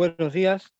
Buenos días.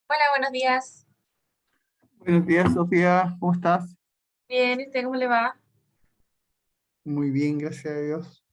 Hola, buenos días. Buenos días, Sofía, ¿cómo estás? Bien, ¿y usted cómo le va? Muy bien, gracias a Dios.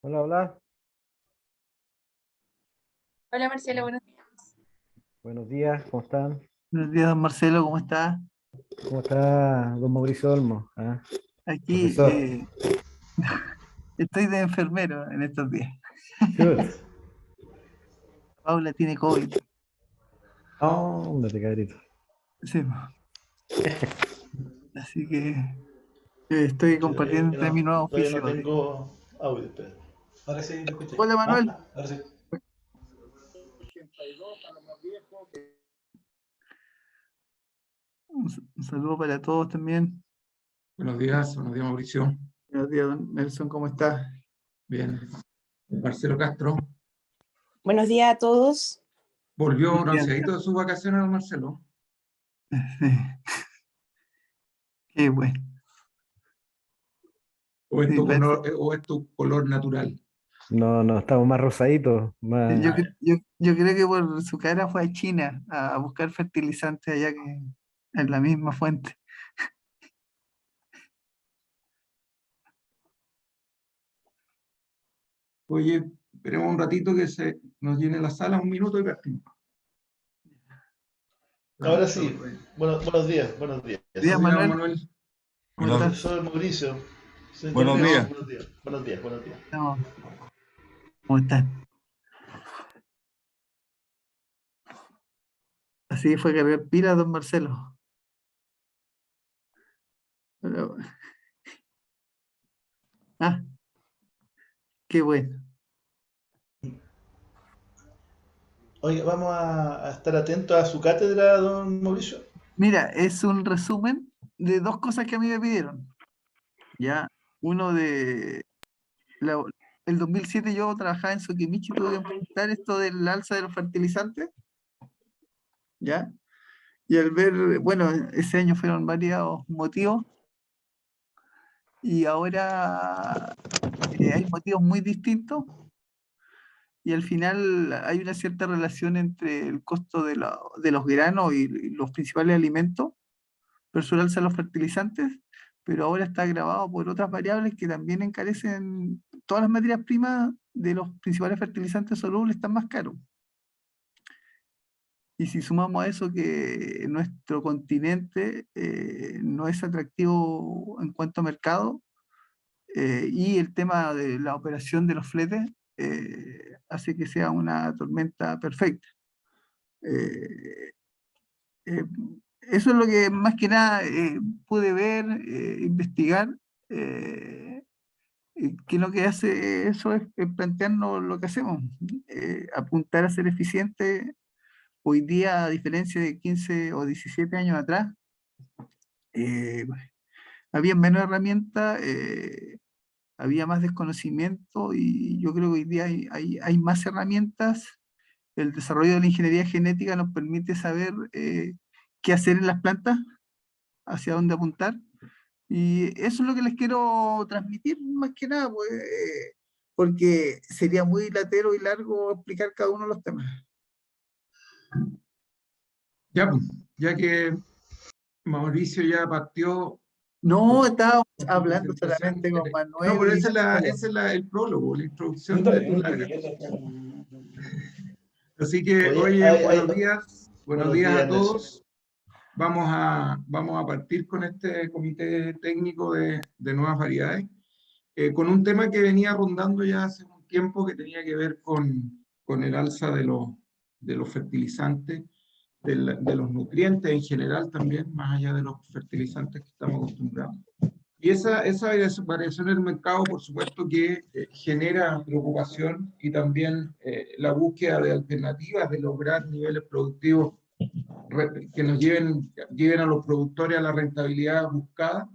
Hola, hola. Hola, Marcelo, buenos días. Buenos días, ¿cómo están? Buenos días, don Marcelo, ¿cómo estás? ¿Cómo está don Mauricio Olmo? ¿Ah? Aquí Profesor. estoy de enfermero en estos días. Chut. Paula tiene COVID. Oh, ándate, cabrito. Sí, así que estoy compartiendo entre mi nuevo Todavía no oficio. tengo audio, espera. Ahora sí te escuché. Hola, Manuel. Ahora sí. Un saludo para todos también. Buenos días Mauricio. Buenos días, don Nelson, ¿cómo estás? Bien. Marcelo Castro. Buenos días a todos. ¿Volvió Buenos días. bronceadito de sus vacaciones, don Marcelo? Sí, qué bueno. ¿O es Sí, tu color, o es tu color natural? No, no, estamos más rosaditos, más... Yo, yo creo que por su cara fue a China a buscar fertilizantes allá que en la misma fuente. Oye, esperemos un ratito que se nos llene la sala, un minuto y partimos. Ahora sí. Buenos días, buenos días. Días, Buenos días, don Manuel, Manuel. ¿cómo Buenos, estás? Profesor Mauricio. ¿Se encuentra buenos bien? días. Buenos días, buenos días, buenos días. No, ¿cómo estás? Así fue a cargar pilas, don Marcelo. Pero, ah, qué bueno. Oye, vamos a estar atentos a su cátedra, don Mauricio. Mira, es un resumen de dos cosas que a mí me pidieron. Ya, uno de la- el 2007 yo trabajaba en Sokimichi, tuve que implementar esto del alza de los fertilizantes, ¿ya? Y al ver, bueno, ese año fueron varios motivos y ahora hay motivos muy distintos y al final hay una cierta relación entre el costo de los granos y los principales alimentos versus el alza de los fertilizantes, pero ahora está agravado por otras variables que también encarecen todas las materias primas de los principales fertilizantes solubles están más caros. Y si sumamos a eso que nuestro continente no es atractivo en cuanto a mercado, y el tema de la operación de los fletes, hace que sea una tormenta perfecta. Eh, eh, Eso es lo que más que nada pude ver, investigar, que lo que hace eso es plantearnos lo que hacemos, apuntar a ser eficiente. Hoy día, a diferencia de 15 o 17 años atrás, eh, había menos herramientas, había más desconocimiento y yo creo que hoy día hay más herramientas. El desarrollo de la ingeniería genética nos permite saber qué hacer en las plantas, hacia dónde apuntar. Y eso es lo que les quiero transmitir, más que nada, pues, porque sería muy latero y largo explicar cada uno de los temas. Ya, pues, ya que Mauricio ya partió No, estábamos con su hablando presentación. solamente con No, Manuel pero y el prólogo, la introducción Minuto, de tu minuto, larga. minuto. Así que, Oye, oye, buenos buenos días a días, Nelson. todos. Vamos a partir con este comité técnico de nuevas variedades, con un tema que venía rondando ya hace un tiempo que tenía que ver con el alza de los fertilizantes, de los nutrientes en general también, más allá de los fertilizantes que estamos acostumbrados. Y esa variación en el mercado, por supuesto, que genera preocupación y también la búsqueda de alternativas, de lograr niveles productivos que nos lleven a los productores a la rentabilidad buscada.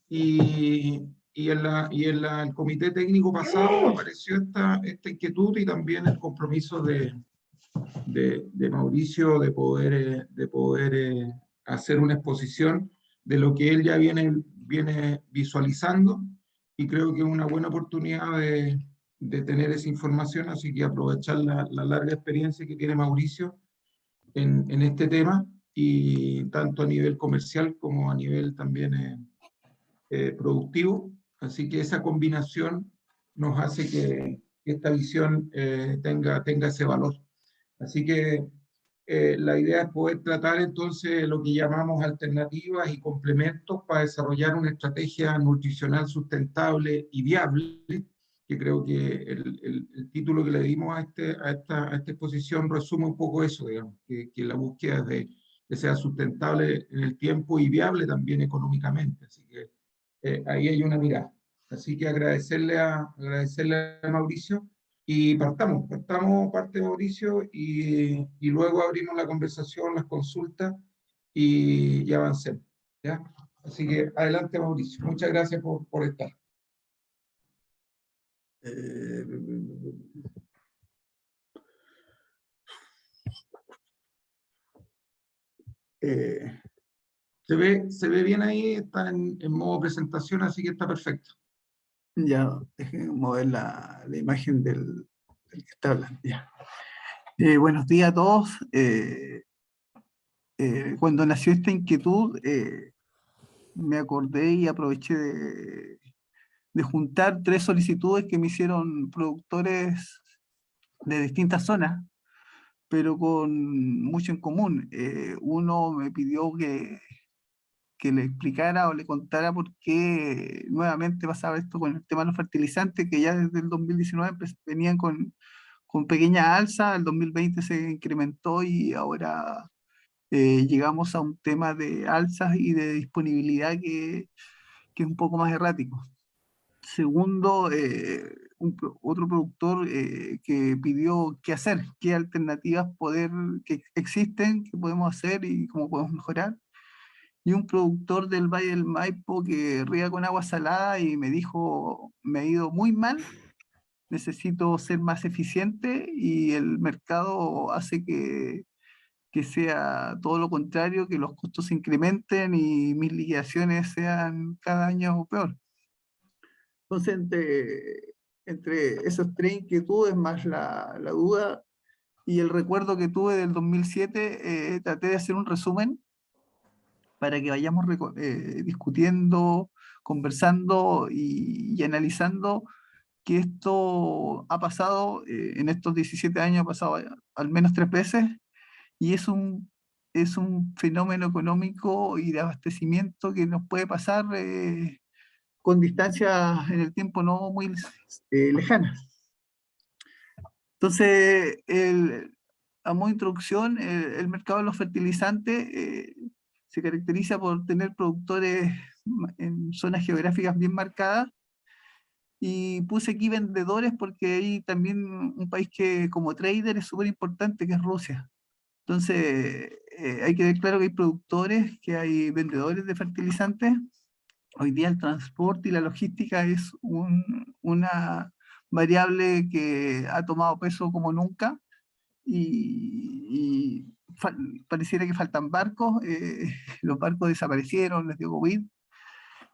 El comité técnico pasado apareció esta inquietud y también el compromiso de Mauricio de poder hacer una exposición de lo que él ya viene visualizando, y creo que es una buena oportunidad de tener esa información, así que aprovechar la larga experiencia que tiene Mauricio en este tema, y tanto a nivel comercial como a nivel también productivo. Así que esa combinación nos hace que esta visión tenga ese valor. Así que la idea es poder tratar entonces lo que llamamos alternativas y complementos para desarrollar una estrategia nutricional sustentable y viable, que creo que el título que le dimos a esta exposición resume un poco eso, digamos, que la búsqueda es de que sea sustentable en el tiempo y viable también económicamente. Así que ahí hay una mirada. Así que agradecerle a Mauricio. Y partamos parte de Mauricio, y luego abrimos la conversación, las consultas, y avancemos, ¿ya? Así que adelante, Mauricio. Muchas gracias por estar. Eh, eh, Se ve bien ahí, está en modo presentación, así que está perfecto. ya, déjenme mover la imagen del que está hablando. Ya. Buenos días a todos. Cuando nació esta inquietud, me acordé y aproveché de juntar 3 solicitudes que me hicieron productores de distintas zonas, pero con mucho en común. Uno me pidió que le explicara o le contara por qué nuevamente pasaba esto con el tema de los fertilizantes, que ya desde el 2019 venían con pequeña alza, el 2020 se incrementó y ahora llegamos a un tema de alzas y de disponibilidad que es un poco más errático. Segundo, otro productor que pidió qué hacer, qué alternativas que existen, qué podemos hacer y cómo podemos mejorar. Y un productor del Valle del Maipo que riega con agua salada y me dijo, me ha ido muy mal, necesito ser más eficiente y el mercado hace que sea todo lo contrario, que los costos se incrementen y mis liquidaciones sean cada año peor. Entonces, entre esas 3 inquietudes más la duda y el recuerdo que tuve del 2007, traté de hacer un resumen para que vayamos discutiendo, conversando y analizando que esto ha pasado, en estos 17 años ha pasado al menos 3 veces, y es un fenómeno económico y de abastecimiento que nos puede pasar con distancias en el tiempo no muy lejanas. Entonces, a modo de introducción, el mercado de los fertilizantes se caracteriza por tener productores en zonas geográficas bien marcadas, y puse aquí vendedores porque hay también un país que como trader es súper importante, que es Rusia. Entonces, hay que ver claro que hay productores, que hay vendedores de fertilizantes. Hoy día el transporte y la logística es una variable que ha tomado peso como nunca, y pareciera que faltan barcos, los barcos desaparecieron, les dio COVID.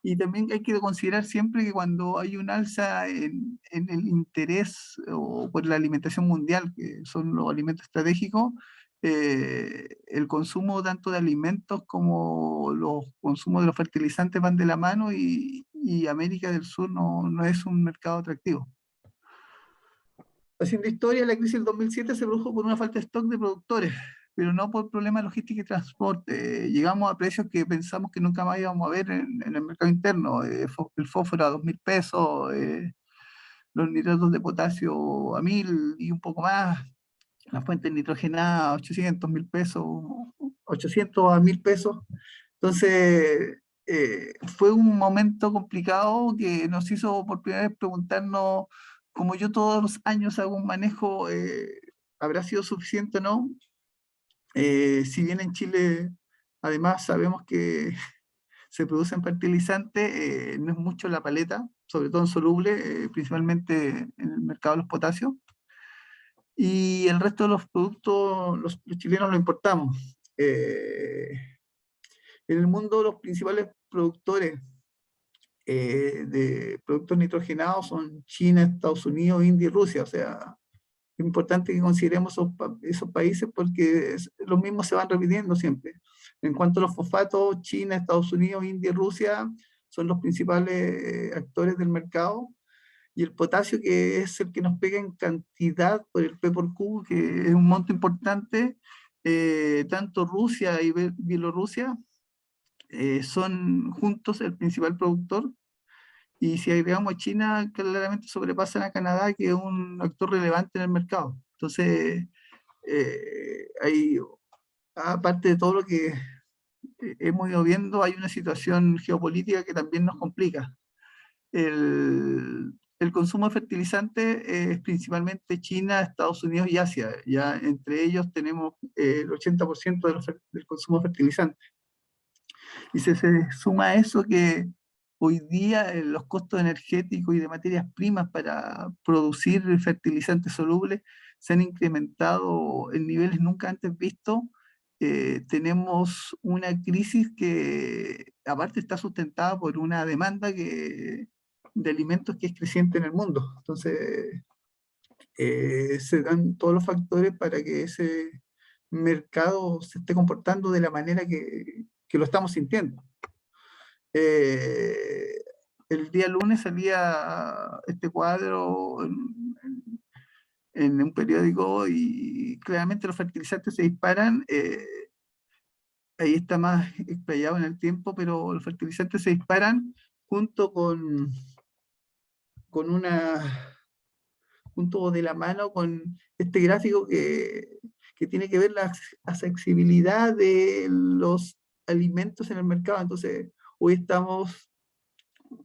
Y también hay que considerar siempre que cuando hay un alza en el interés o por la alimentación mundial, que son los alimentos estratégicos, el consumo tanto de alimentos como los consumos de los fertilizantes van de la mano, y América del Sur no es un mercado atractivo. Haciendo historia, la crisis del 2007 se produjo por una falta de stock de productores, pero no por problemas de logística y transporte. Llegamos a precios que pensamos que nunca más íbamos a ver en el mercado interno. El fósforo a 2.000 pesos, los nitratos de potasio a 1.000 y un poco más, las fuentes nitrogenadas a 800.000 pesos, 800 a 1.000 pesos. Entonces, fue un momento complicado que nos hizo por primera vez preguntarnos, como yo todos los años hago un manejo, ¿habrá sido suficiente o no? Si bien en Chile, además, sabemos que se producen fertilizantes, no es mucho la paleta, sobre todo en soluble, principalmente en el mercado de los potasios. Y el resto de los productos, los chilenos lo importamos. En el mundo, los principales productores de productos nitrogenados son China, Estados Unidos, India y Rusia. O sea, es importante que consideremos esos países porque los mismos se van repitiendo siempre. En cuanto a los fosfatos, China, Estados Unidos, India y Rusia son los principales actores del mercado. Y el potasio, que es el que nos pega en cantidad por el P por Q, que es un monto importante, tanto Rusia y Bielorrusia son juntos el principal productor. Y si agregamos a China, claramente sobrepasan a Canadá, que es un actor relevante en el mercado. Entonces, aparte de todo lo que hemos ido viendo, hay una situación geopolítica que también nos complica. El consumo de fertilizantes es principalmente China, Estados Unidos y Asia. Ya entre ellos tenemos el 80% del consumo de fertilizantes. Y se suma a eso que hoy día los costos energéticos y de materias primas para producir fertilizantes solubles se han incrementado en niveles nunca antes vistos. Tenemos una crisis que aparte está sustentada por una demanda de alimentos que es creciente en el mundo. Entonces, se dan todos los factores para que ese mercado se esté comportando de la manera que lo estamos sintiendo. El día lunes salía este cuadro en un periódico y claramente los fertilizantes se disparan. Ahí está más explayado en el tiempo, pero los fertilizantes se disparan junto junto de la mano con este gráfico que tiene que ver la accesibilidad de los alimentos en el mercado. Entonces, hoy estamos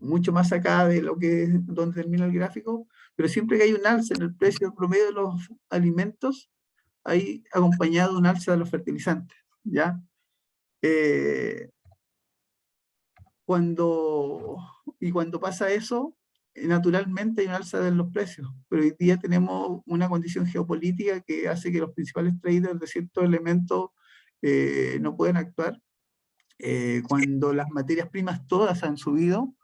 mucho más acá de donde termina el gráfico, pero siempre que hay un alza en el precio promedio de los alimentos, hay acompañado de un alza de los fertilizantes, ¿ya? Cuando pasa eso, naturalmente hay un alza de los precios, pero hoy día tenemos una condición geopolítica que hace que los principales traders de ciertos elementos no puedan actuar. Cuando las materias primas todas han subido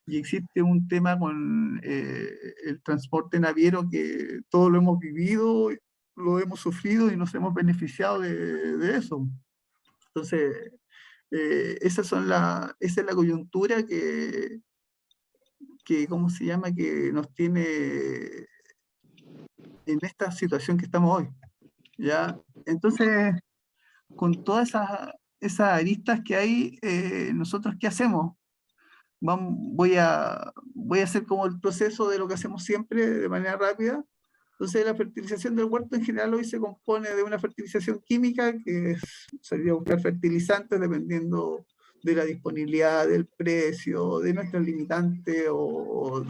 y existe un tema con el transporte naviero que todos lo hemos vivido, lo hemos sufrido y nos hemos beneficiado de eso. Entonces, esa es la coyuntura que ¿cómo se llama?, que nos tiene en esta situación que estamos hoy, ¿ya? Entonces, con todas esas aristas que hay, nosotros ¿qué hacemos? Voy a hacer como el proceso de lo que hacemos siempre de manera rápida. Entonces la fertilización del huerto en general hoy se compone de una fertilización química, que sería buscar fertilizantes dependiendo de la disponibilidad, del precio, de nuestras limitantes o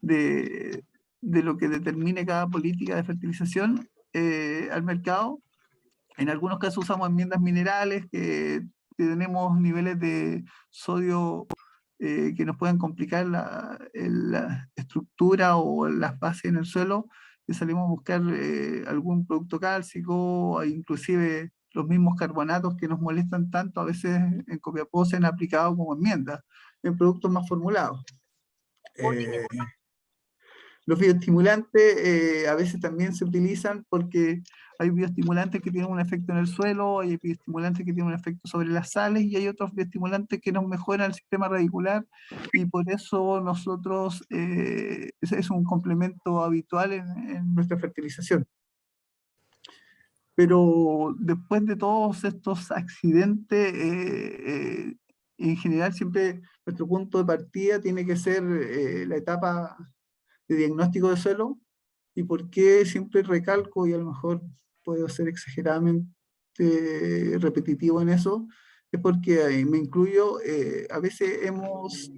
de lo que determine cada política de fertilización al mercado. En algunos casos usamos enmiendas minerales que tenemos niveles de sodio que nos pueden complicar la estructura o las bases en el suelo, y salimos a buscar algún producto cálcico, e inclusive los mismos carbonatos que nos molestan tanto, a veces en Copiapó se han aplicado como enmiendas en productos más formulados. Los bioestimulantes a veces también se utilizan porque hay bioestimulantes que tienen un efecto en el suelo, hay bioestimulantes que tienen un efecto sobre las sales y hay otros bioestimulantes que nos mejoran el sistema radicular, y por eso nosotros, es un complemento habitual en nuestra fertilización. Pero después de todos estos accidentes, en general siempre nuestro punto de partida tiene que ser la etapa de diagnóstico de suelo. ¿Y por qué siempre recalco, y a lo mejor puedo ser exageradamente repetitivo en eso? Es porque me incluyo, a veces hemos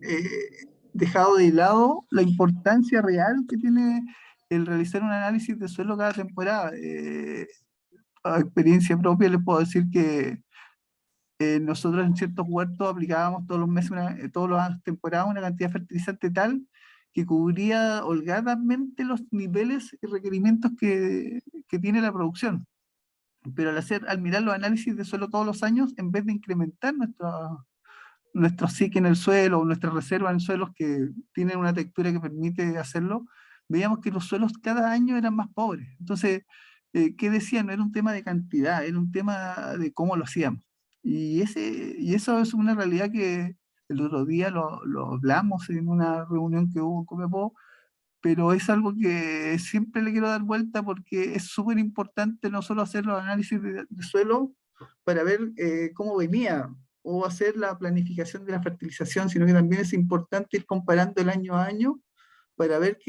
dejado de lado la importancia real que tiene el realizar un análisis de suelo cada temporada. A experiencia propia les puedo decir que nosotros en ciertos huertos aplicábamos todos los meses, todas las temporadas, una cantidad de fertilizante tal que cubría holgadamente los niveles y requerimientos que tiene la producción. Pero al mirar los análisis de suelo todos los años, en vez de incrementar nuestro psique en el suelo, o nuestras reservas en suelos que tienen una textura que permite hacerlo, veíamos que los suelos cada año eran más pobres. Entonces, ¿qué decían? No era un tema de cantidad, era un tema de cómo lo hacíamos. Y eso es una realidad que el otro día lo hablamos en una reunión que hubo en Copiapó, pero es algo que siempre le quiero dar vuelta porque es súper importante no solo hacer los análisis de suelo para ver cómo venía o hacer la planificación de la fertilización, sino que también es importante ir comparando el año a año para ver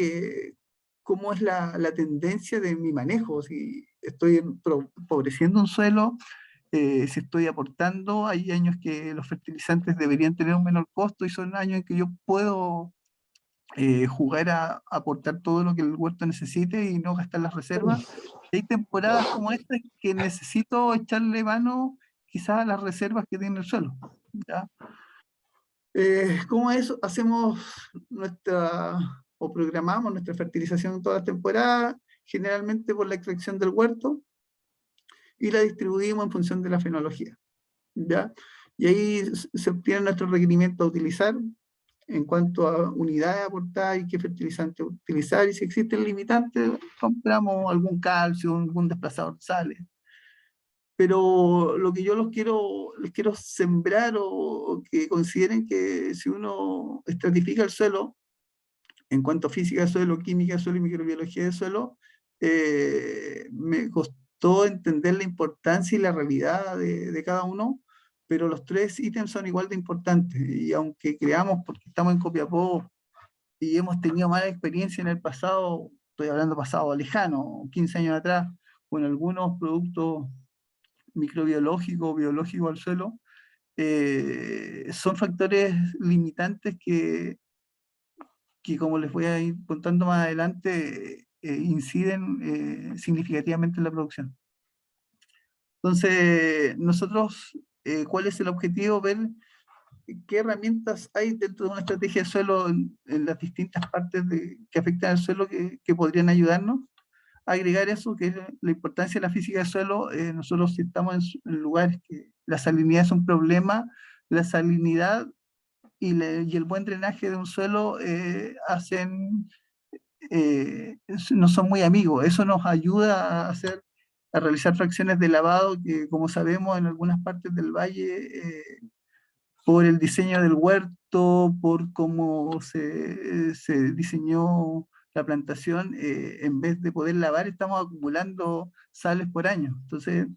cómo es la tendencia de mi manejo, si estoy empobreciendo un suelo, si estoy aportando. Hay años que los fertilizantes deberían tener un menor costo y son años en que yo puedo jugar a aportar todo lo que el huerto necesite y no gastar las reservas. Y hay temporadas como esta que necesito echarle mano quizás a las reservas que tiene el suelo, ¿ya? ¿Cómo eso hacemos o programamos nuestra fertilización en todas las temporadas? Generalmente por la extracción del huerto, y la distribuimos en función de la fenología, ¿ya? Y ahí se obtiene nuestro requerimiento a utilizar en cuanto a unidades aportadas y qué fertilizante utilizar, y si existen limitantes, compramos algún calcio, algún desplazador de sales. Pero lo que yo les quiero sembrar, o que consideren que si uno estratifica el suelo, en cuanto a física de suelo, química de suelo y microbiología de suelo, me costó entender la importancia y la realidad de cada uno, pero los tres ítems son igual de importantes. Y aunque creamos, porque estamos en Copiapó y hemos tenido mala experiencia en el pasado, estoy hablando pasado lejano, 15 años atrás, con algunos productos microbiológicos, biológicos al suelo, son factores limitantes que como les voy a ir contando más adelante, inciden significativamente en la producción. Entonces, nosotros, ¿cuál es el objetivo? Ver qué herramientas hay dentro de una estrategia de suelo en las distintas partes que afectan al suelo que podrían ayudarnos. Agregar eso, que es la importancia de la física del suelo. Nosotros, si estamos en lugares que la salinidad es un problema, la salinidad y el buen drenaje de un suelo no son muy amigos. Eso nos ayuda a realizar fracciones de lavado que, como sabemos, en algunas partes del valle, por el diseño del huerto, por cómo se diseñó la plantación, en vez de poder lavar, estamos acumulando sales por año. Entonces,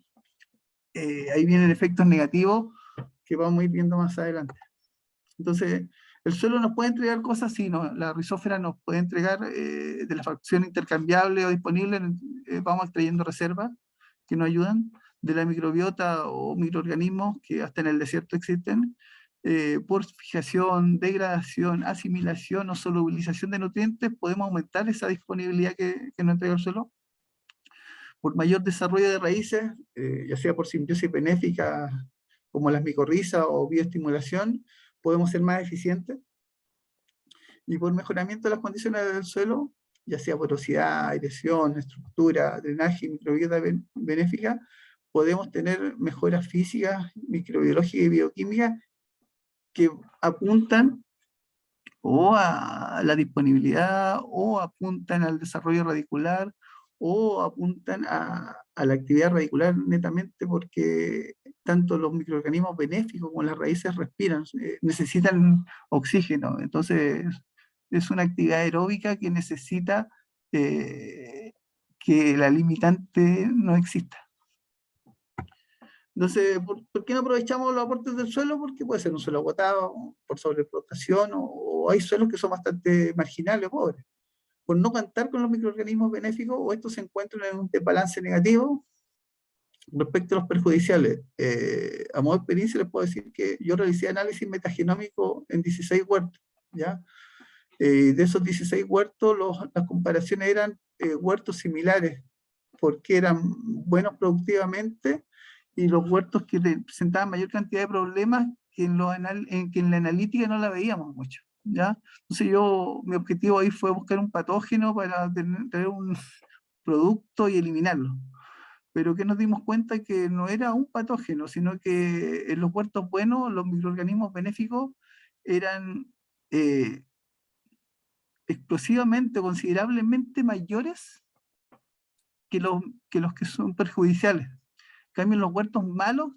ahí vienen efectos negativos que vamos a ir viendo más adelante. Entonces, El suelo nos puede entregar cosas, sí, no, la rizósfera nos puede entregar de la fracción intercambiable o disponible, vamos extrayendo reservas que nos ayudan, de la microbiota o microorganismos que hasta en el desierto existen, por fijación, degradación, asimilación o solubilización de nutrientes, podemos aumentar esa disponibilidad que nos entrega el suelo. Por mayor desarrollo de raíces, ya sea por simbiosis benéfica, como las micorrizas o bioestimulación, podemos ser más eficientes. Y por mejoramiento de las condiciones del suelo, ya sea porosidad, aireación, estructura, drenaje y microbiota benéfica, podemos tener mejoras físicas, microbiológicas y bioquímicas que apuntan o a la disponibilidad, o apuntan al desarrollo radicular, o apuntan a la actividad radicular netamente porque tanto los microorganismos benéficos como las raíces respiran, necesitan oxígeno. Entonces, es una actividad aeróbica que necesita que la limitante no exista. Entonces, ¿por qué no aprovechamos los aportes del suelo? Porque puede ser un suelo agotado, por sobreexplotación, o hay suelos que son bastante marginales, pobres. Por no contar con los microorganismos benéficos, o estos se encuentran en un desbalance negativo respecto a los perjudiciales. A modo de experiencia les puedo decir que yo realicé análisis metagenómico en 16 huertos, ¿ya? De esos 16 huertos, las comparaciones eran huertos similares, porque eran buenos productivamente, y los huertos que presentaban mayor cantidad de problemas que en la analítica no la veíamos mucho, ¿ya? Entonces mi objetivo ahí fue buscar un patógeno para tener un producto y eliminarlo. Pero que nos dimos cuenta que no era un patógeno, sino que en los huertos buenos, los microorganismos benéficos eran explosivamente, considerablemente mayores que los que son perjudiciales. En cambio, en los huertos malos,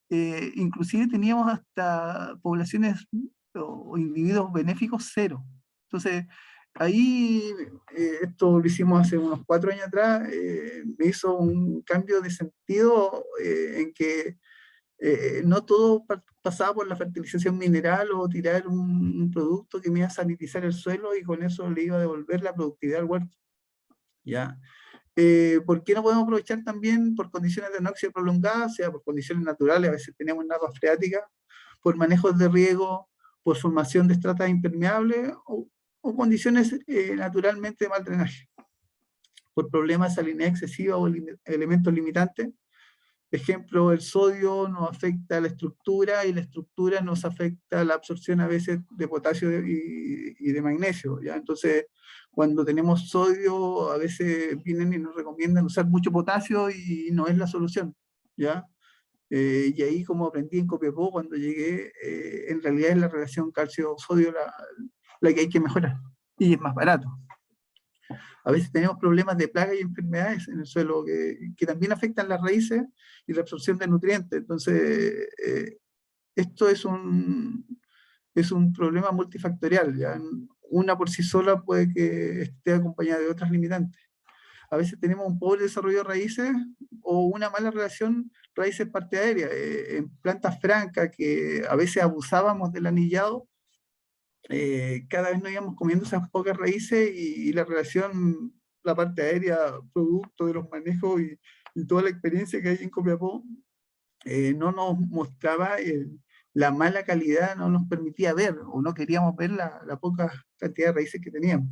inclusive teníamos hasta poblaciones o individuos benéficos cero. Entonces, ahí, esto lo hicimos hace unos 4 años atrás, me hizo un cambio de sentido en que no todo pasaba por la fertilización mineral o tirar un producto que me iba a sanitizar el suelo y con eso le iba a devolver la productividad al huerto. ¿Ya? ¿Por qué no podemos aprovechar también por condiciones de anóxida prolongada, o sea, por condiciones naturales? A veces tenemos napas freáticas, por manejos de riego, por formación de estratas impermeables o condiciones naturalmente de mal drenaje, por problemas de salinidad excesiva o elementos limitantes. Ejemplo, el sodio nos afecta a la estructura y la estructura nos afecta a la absorción a veces de potasio y de magnesio, ¿ya? Entonces, cuando tenemos sodio, a veces vienen y nos recomiendan usar mucho potasio y no es la solución, ¿ya? Y ahí, como aprendí en Copiapó cuando llegué, en realidad es la relación calcio-sodio la que hay que mejorar, y es más barato. A veces tenemos problemas de plagas y enfermedades en el suelo que también afectan las raíces y la absorción de nutrientes. Entonces, esto es un problema multifactorial, ¿ya? Una por sí sola puede que esté acompañada de otras limitantes. A veces tenemos un pobre desarrollo de raíces o una mala relación raíces-parte aérea. En plantas francas que a veces abusábamos del anillado, cada vez nos íbamos comiendo esas pocas raíces y la relación, la parte aérea, producto de los manejos y toda la experiencia que hay en Copiapó, no nos mostraba la mala calidad, no nos permitía ver o no queríamos ver la poca cantidad de raíces que teníamos.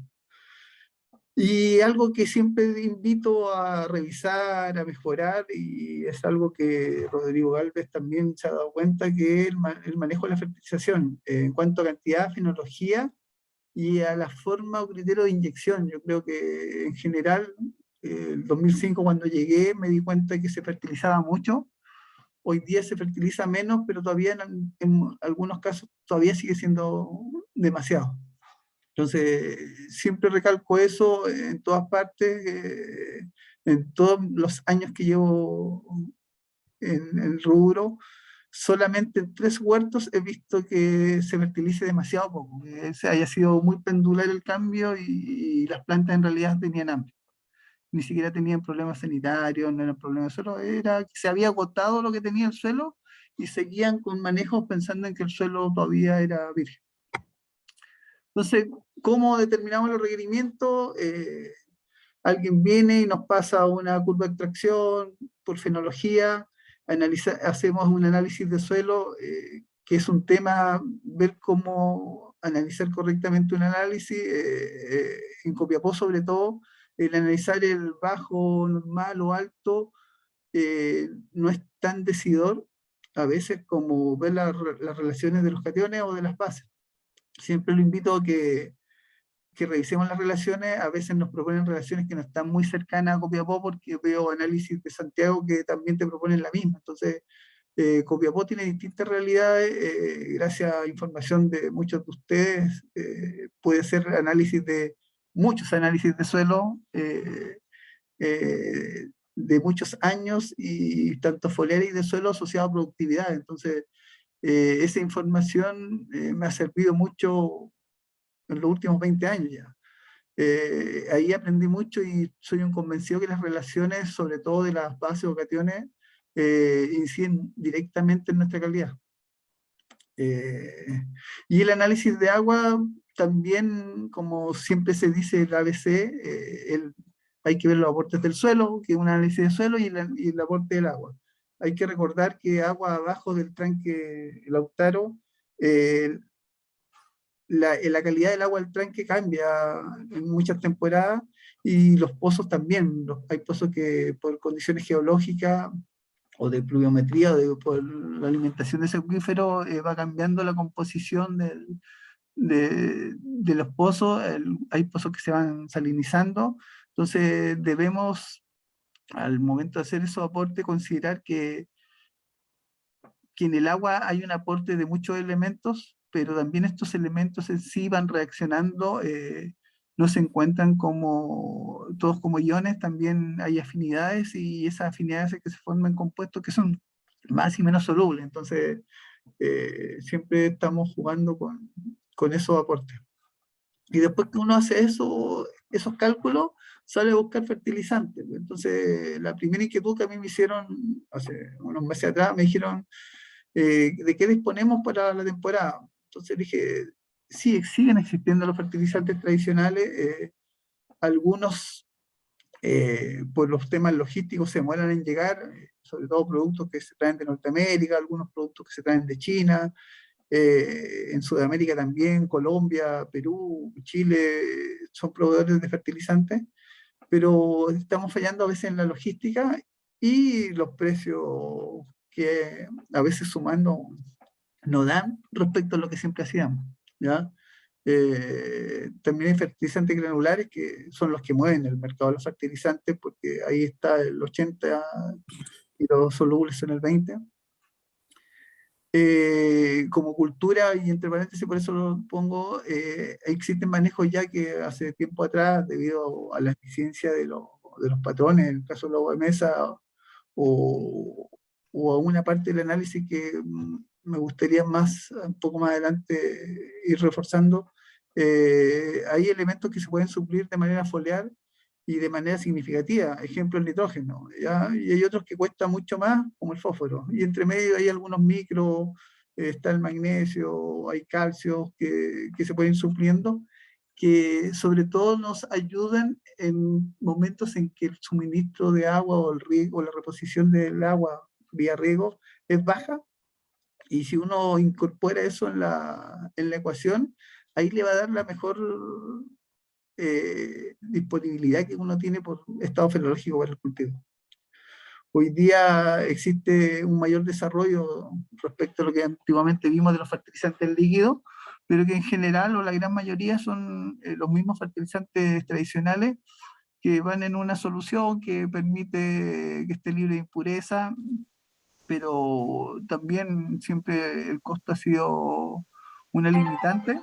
Y algo que siempre invito a revisar, a mejorar, y es algo que Rodrigo Galvez también se ha dado cuenta, que es el manejo de la fertilización, en cuanto a cantidad, fenología, y a la forma o criterio de inyección. Yo creo que en general, el 2005 cuando llegué me di cuenta que se fertilizaba mucho. Hoy día se fertiliza menos, pero todavía en algunos casos todavía sigue siendo demasiado. Entonces, siempre recalco eso en todas partes, en todos los años que llevo en el rubro. Solamente en 3 huertos he visto que se fertilice demasiado poco, que se haya sido muy pendular el cambio y las plantas en realidad tenían hambre. Ni siquiera tenían problemas sanitarios, no eran problemas, solo era que se había agotado lo que tenía el suelo y seguían con manejos pensando en que el suelo todavía era virgen. Entonces, ¿cómo determinamos los requerimientos? Alguien viene y nos pasa una curva de extracción por fenología, hacemos un análisis de suelo, que es un tema, ver cómo analizar correctamente un análisis, en Copiapó sobre todo, el analizar el bajo, normal o alto, no es tan decidor a veces como ver las relaciones de los cationes o de las bases. Siempre lo invito a que revisemos las relaciones. A veces nos proponen relaciones que no están muy cercanas a Copiapó, porque veo análisis de Santiago que también te proponen la misma. Entonces, Copiapó tiene distintas realidades, gracias a información de muchos de ustedes, puede ser muchos análisis de suelo, de muchos años, y tanto foliar y de suelo asociado a productividad. Entonces, esa información me ha servido mucho en los últimos 20 años ya. Ahí aprendí mucho y soy un convencido que las relaciones, sobre todo de las bases o cationes, inciden directamente en nuestra calidad. Y el análisis de agua también, como siempre se dice el ABC, hay que ver los aportes del suelo, que es un análisis de suelo, y el aporte del agua. Hay que recordar que agua abajo del tranque Lautaro, la calidad del agua del tranque cambia en muchas temporadas, y los pozos también. Hay pozos que por condiciones geológicas o de pluviometría o por la alimentación de ese acuífero, va cambiando la composición de los pozos. Hay pozos que se van salinizando. Entonces debemos, al momento de hacer esos aportes, considerar que en el agua hay un aporte de muchos elementos, pero también estos elementos en sí van reaccionando, no se encuentran todos como iones, también hay afinidades, y esas afinidades que se forman compuestos que son más y menos solubles. Entonces, siempre estamos jugando con esos aportes. Y después que uno hace esos cálculos, sale a buscar fertilizantes. Entonces, la primera inquietud que a mí me hicieron hace unos meses atrás, me dijeron, ¿de qué disponemos para la temporada? Entonces dije, sí, siguen existiendo los fertilizantes tradicionales, algunos, por los temas logísticos, se demoran en llegar, sobre todo productos que se traen de Norteamérica, algunos productos que se traen de China, en Sudamérica también, Colombia, Perú, Chile, son proveedores de fertilizantes, pero estamos fallando a veces en la logística, y los precios que a veces sumando no dan respecto a lo que siempre hacíamos, ¿ya? También hay fertilizantes granulares que son los que mueven el mercado de los fertilizantes, porque ahí está el 80 y los solubles son el 20. Como cultura, y entre paréntesis por eso lo pongo, existen manejos ya que hace tiempo atrás, debido a la eficiencia de los patrones, en el caso de la mesa, o a una parte del análisis que me gustaría un poco más adelante ir reforzando. Hay elementos que se pueden suplir de manera foliar y de manera significativa, ejemplo el nitrógeno, ¿ya? Y hay otros que cuestan mucho más, como el fósforo, y entre medio hay algunos micro, está el magnesio, hay calcios que se pueden ir supliendo, que sobre todo nos ayudan en momentos en que el suministro de agua o el riego, la reposición del agua vía riego es baja, y si uno incorpora eso en la ecuación, ahí le va a dar la mejor disponibilidad que uno tiene por estado fenológico para el cultivo. Hoy día existe un mayor desarrollo respecto a lo que antiguamente vimos de los fertilizantes líquidos, pero que en general, o la gran mayoría, son los mismos fertilizantes tradicionales, que van en una solución que permite que esté libre de impureza, pero también siempre el costo ha sido una limitante.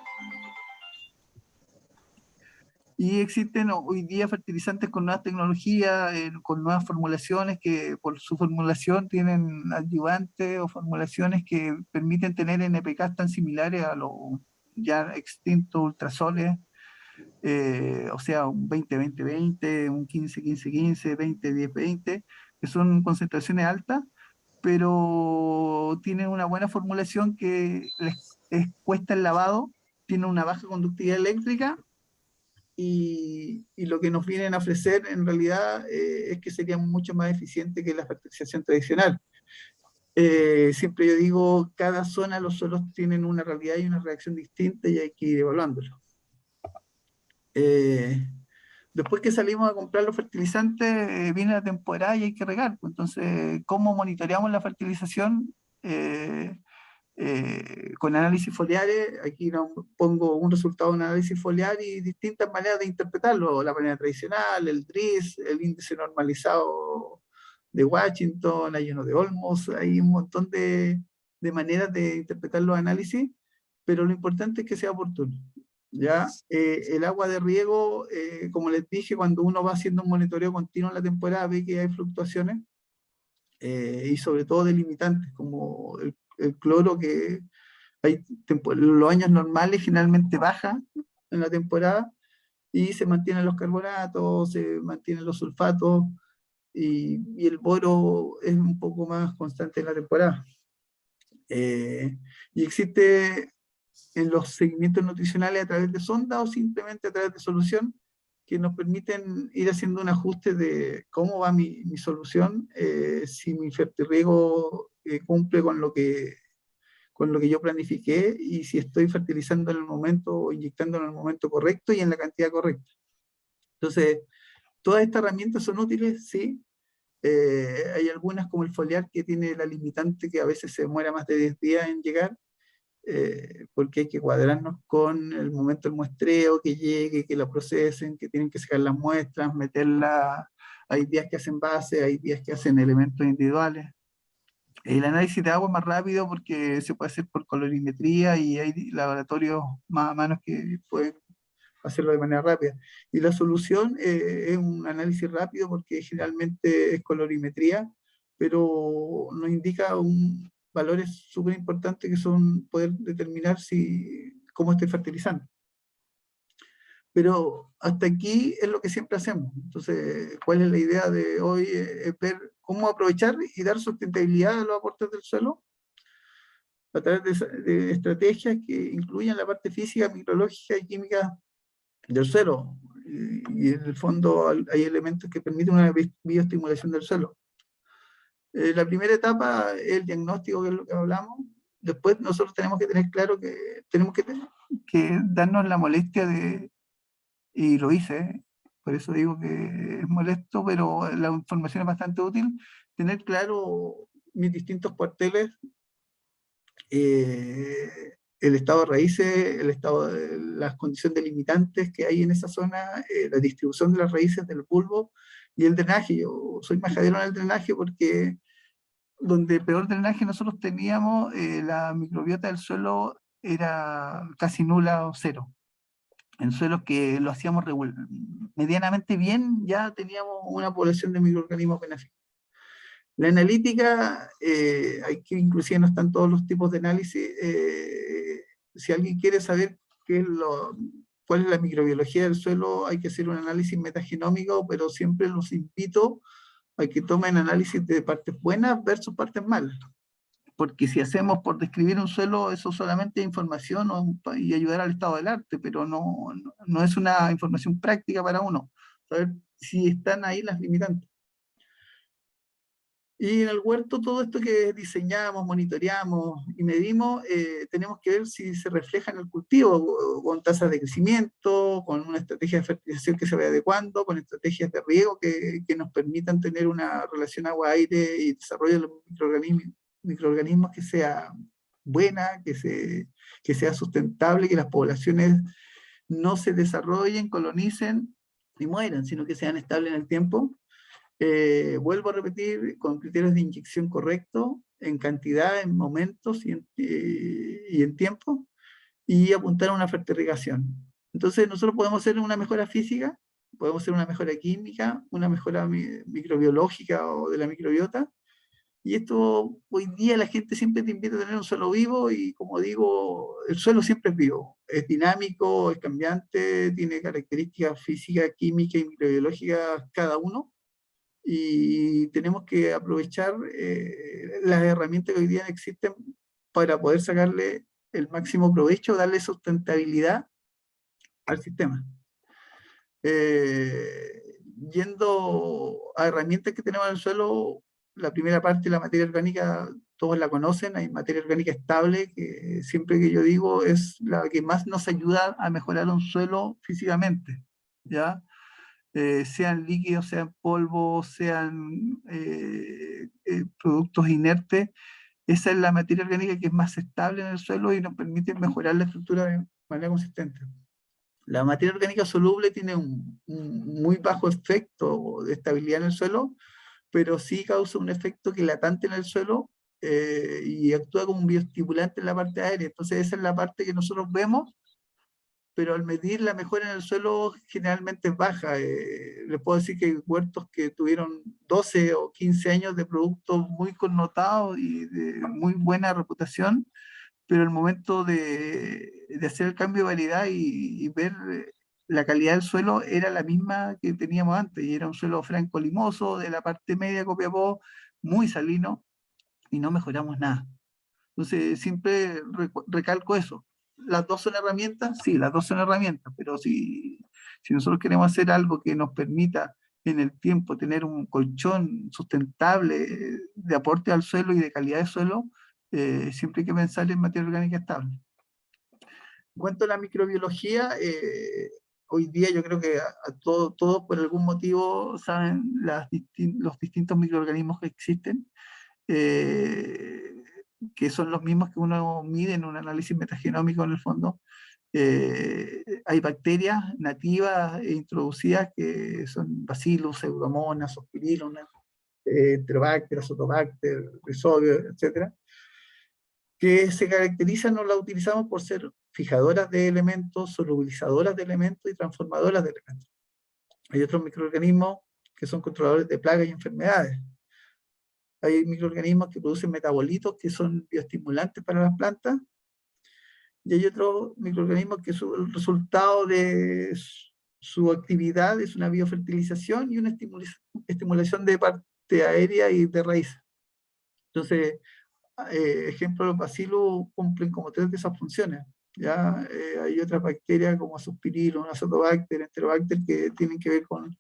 Y existen hoy día fertilizantes con nuevas tecnologías, con nuevas formulaciones, que por su formulación tienen adyuvantes o formulaciones que permiten tener NPK tan similares a los ya extintos ultrasoles, o sea, un 20-20-20, un 15-15-15, 20-10-20, que son concentraciones altas, pero tienen una buena formulación que les cuesta el lavado, tienen una baja conductividad eléctrica y lo que nos vienen a ofrecer en realidad es que serían mucho más eficientes que la fertilización tradicional. Siempre yo digo, cada zona los suelos tienen una realidad y una reacción distinta y hay que ir evaluándolo. Después que salimos a comprar los fertilizantes, viene la temporada y hay que regar. Entonces, ¿cómo monitoreamos la fertilización? Con análisis foliares, aquí pongo un resultado de un análisis foliar y distintas maneras de interpretarlo, la manera tradicional, el DRIS, el índice normalizado de Washington, hay uno de Olmos, hay un montón de maneras de interpretar los análisis, pero lo importante es que sea oportuno. ¿Ya? El agua de riego, como les dije, cuando uno va haciendo un monitoreo continuo en la temporada, ve que hay fluctuaciones, y sobre todo de limitantes, como el cloro, que los años normales generalmente baja en la temporada, y se mantienen los carbonatos, se mantienen los sulfatos, y el boro es un poco más constante en la temporada. Y existe en los seguimientos nutricionales a través de sonda o simplemente a través de solución, que nos permiten ir haciendo un ajuste de cómo va mi solución, si mi fertirriego cumple con lo que yo planifiqué y si estoy fertilizando en el momento o inyectando en el momento correcto y en la cantidad correcta. Entonces, todas estas herramientas son útiles, sí. Hay algunas como el foliar que tiene la limitante que a veces se demora más de 10 días en llegar, porque hay que cuadrarnos con el momento del muestreo, que llegue, que lo procesen, que tienen que sacar las muestras, meterlas. Hay días que hacen base, hay días que hacen elementos individuales. El análisis de agua es más rápido porque se puede hacer por colorimetría y hay laboratorios más a mano que pueden hacerlo de manera rápida. Y la solución es un análisis rápido porque generalmente es colorimetría, pero nos indica valores súper importantes que son poder determinar cómo estoy fertilizando. Pero hasta aquí es lo que siempre hacemos. Entonces, ¿cuál es la idea de hoy? Es ver cómo aprovechar y dar sustentabilidad a los aportes del suelo a través de estrategias que incluyan la parte física, micrológica y química del suelo. Y en el fondo hay elementos que permiten una bioestimulación del suelo. La primera etapa es el diagnóstico, que es lo que hablamos. Después nosotros tenemos que tener claro que tenemos que darnos la molestia y lo hice, por eso digo que es molesto, pero la información es bastante útil, tener claro mis distintos cuarteles, el estado de raíces, las condiciones delimitantes que hay en esa zona, la distribución de las raíces del bulbo y el drenaje. Yo soy majadero en el drenaje porque donde peor drenaje nosotros teníamos, la microbiota del suelo era casi nula o cero. En suelos que lo hacíamos medianamente bien, ya teníamos una población de microorganismos benéficos. La analítica, aquí inclusive no están todos los tipos de análisis. Si alguien quiere saber cuál es la microbiología del suelo, hay que hacer un análisis metagenómico, pero siempre los invito a que tomen análisis de partes buenas versus partes malas. Porque si hacemos por describir un suelo, eso solamente es información y ayudar al estado del arte, pero no es una información práctica para uno, saber si están ahí las limitantes. Y en el huerto, todo esto que diseñamos, monitoreamos y medimos, tenemos que ver si se refleja en el cultivo, con tasas de crecimiento, con una estrategia de fertilización que se vaya adecuando, con estrategias de riego que nos permitan tener una relación agua-aire y desarrollo de los microorganismos que sea buena, que sea sustentable, que las poblaciones no se desarrollen, colonicen y mueran, sino que sean estables en el tiempo. Vuelvo a repetir, con criterios de inyección correctos, en cantidad, en momentos y en tiempo, y apuntar a una fertirrigación. Entonces nosotros podemos hacer una mejora física, podemos hacer una mejora química, una mejora microbiológica o de la microbiota, y esto hoy día la gente siempre te invita a tener un suelo vivo, y como digo, el suelo siempre es vivo, es dinámico, es cambiante, tiene características físicas, químicas y microbiológicas cada uno, y tenemos que aprovechar las herramientas que hoy día existen para poder sacarle el máximo provecho, darle sustentabilidad al sistema. Yendo a herramientas que tenemos en el suelo, la primera parte, la materia orgánica, todos la conocen. Hay materia orgánica estable, que siempre que yo digo es la que más nos ayuda a mejorar un suelo físicamente, ¿ya? Sean líquidos, sean polvos, sean productos inertes. Esa es la materia orgánica que es más estable en el suelo y nos permite mejorar la estructura de manera consistente. La materia orgánica soluble tiene un muy bajo efecto de estabilidad en el suelo, pero sí causa un efecto quilatante en el suelo y actúa como un bioestimulante en la parte aérea. Entonces esa es la parte que nosotros vemos, pero al medir la mejora en el suelo generalmente es baja. Les puedo decir que hay huertos que tuvieron 12 o 15 años de productos muy connotados y de muy buena reputación, pero el momento de hacer el cambio de variedad y ver la calidad del suelo era la misma que teníamos antes, y era un suelo franco limoso, de la parte media Copiapó, muy salino, y no mejoramos nada. Entonces siempre recalco eso. ¿Las dos son herramientas? Sí, las dos son herramientas, pero si nosotros queremos hacer algo que nos permita en el tiempo tener un colchón sustentable de aporte al suelo y de calidad de suelo, siempre hay que pensar en materia orgánica estable. En cuanto a la microbiología, hoy día yo creo que todos por algún motivo saben los distintos microorganismos que existen, que son los mismos que uno mide en un análisis metagenómico en el fondo. Hay bacterias nativas e introducidas que son Bacillus, Pseudomonas, Zospirillum, Enterobacter, Azotobacter, Rhizobium, etc., que se caracterizan o la utilizamos por ser fijadoras de elementos, solubilizadoras de elementos y transformadoras de elementos. Hay otros microorganismos que son controladores de plagas y enfermedades. Hay microorganismos que producen metabolitos que son bioestimulantes para las plantas, y hay otros microorganismos que el resultado de su actividad es una biofertilización y una estimulación de parte aérea y de raíz. Entonces, ejemplo, los bacillus cumplen como 3 de esas funciones. ¿Ya? Hay otras bacterias como Zospirillum, Azotobacter, Enterobacter, que tienen que ver con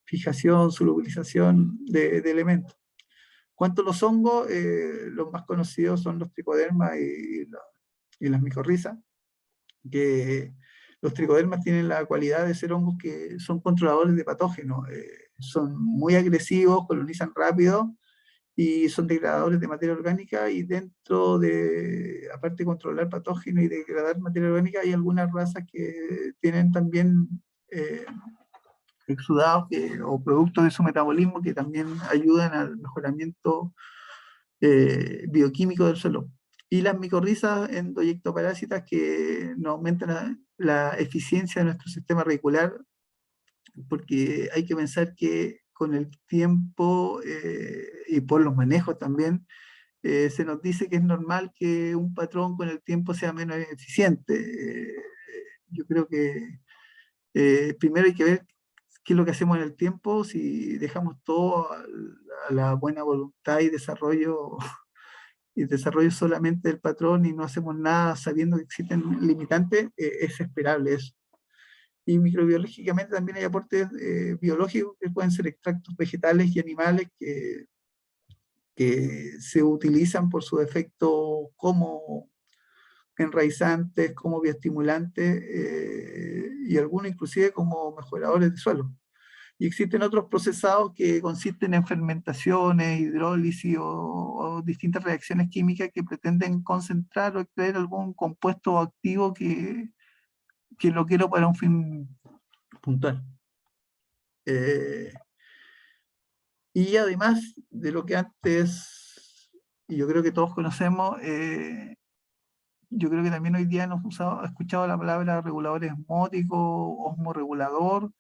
fijación, solubilización de elementos. Cuanto a los hongos, los más conocidos son los tricodermas y las micorrizas, que los tricodermas tienen la cualidad de ser hongos que son controladores de patógenos, son muy agresivos, colonizan rápido y son degradadores de materia orgánica, y dentro de, aparte de controlar patógenos y degradar materia orgánica, hay algunas razas que tienen también exudados o productos de su metabolismo que también ayudan al mejoramiento bioquímico del suelo. Y las micorrizas endoyectoparásitas que nos aumentan la eficiencia de nuestro sistema radicular, porque hay que pensar que con el tiempo y por los manejos también, se nos dice que es normal que un patrón con el tiempo sea menos eficiente. Yo creo que primero hay que ver qué es lo que hacemos en el tiempo, si dejamos todo a la buena voluntad y desarrollo solamente del patrón y no hacemos nada sabiendo que existen limitantes, es esperable eso. Y microbiológicamente también hay aportes biológicos que pueden ser extractos vegetales y animales que se utilizan por su efecto como enraizantes, como bioestimulantes y algunos inclusive como mejoradores de suelo. Y existen otros procesados que consisten en fermentaciones, hidrólisis o distintas reacciones químicas que pretenden concentrar o extraer algún compuesto activo que lo quiero para un fin puntual. Y además de lo que antes, y yo creo que todos conocemos, yo creo que también hoy día hemos escuchado la palabra regulador osmótico, osmoregulador.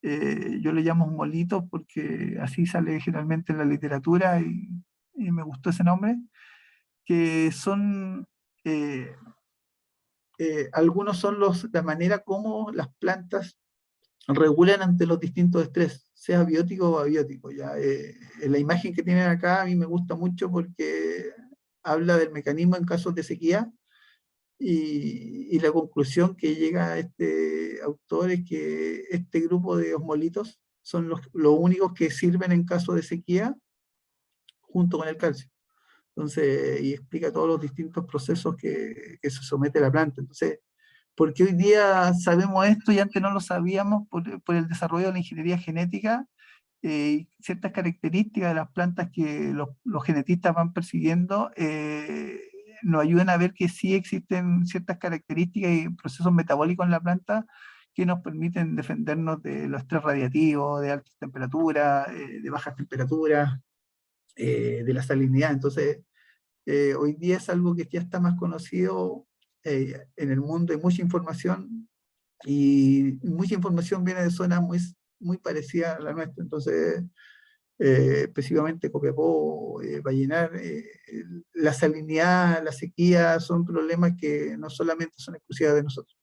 Yo le llamo osmolitos porque así sale generalmente en la literatura y me gustó ese nombre, que son, algunos son la manera como las plantas regulan ante los distintos estrés, sea biótico o abiótico. ¿Ya? La imagen que tienen acá a mí me gusta mucho porque habla del mecanismo en casos de sequía, y la conclusión que llega este autor es que este grupo de osmolitos son los únicos que sirven en caso de sequía junto con el calcio. Entonces, y explica todos los distintos procesos que se somete a la planta. Entonces, ¿por qué hoy día sabemos esto y antes no lo sabíamos? Por el desarrollo de la ingeniería genética, ciertas características de las plantas que los genetistas van persiguiendo, nos ayudan a ver que sí existen ciertas características y procesos metabólicos en la planta que nos permiten defendernos de los estrés radiativos, de altas temperaturas, de bajas temperaturas, de la salinidad. Entonces, hoy día es algo que ya está más conocido en el mundo, hay mucha información, y mucha información viene de zonas muy parecidas a la nuestra. Entonces, específicamente Copiapó, Vallenar, la salinidad, la sequía son problemas que no solamente son exclusivas de nosotros.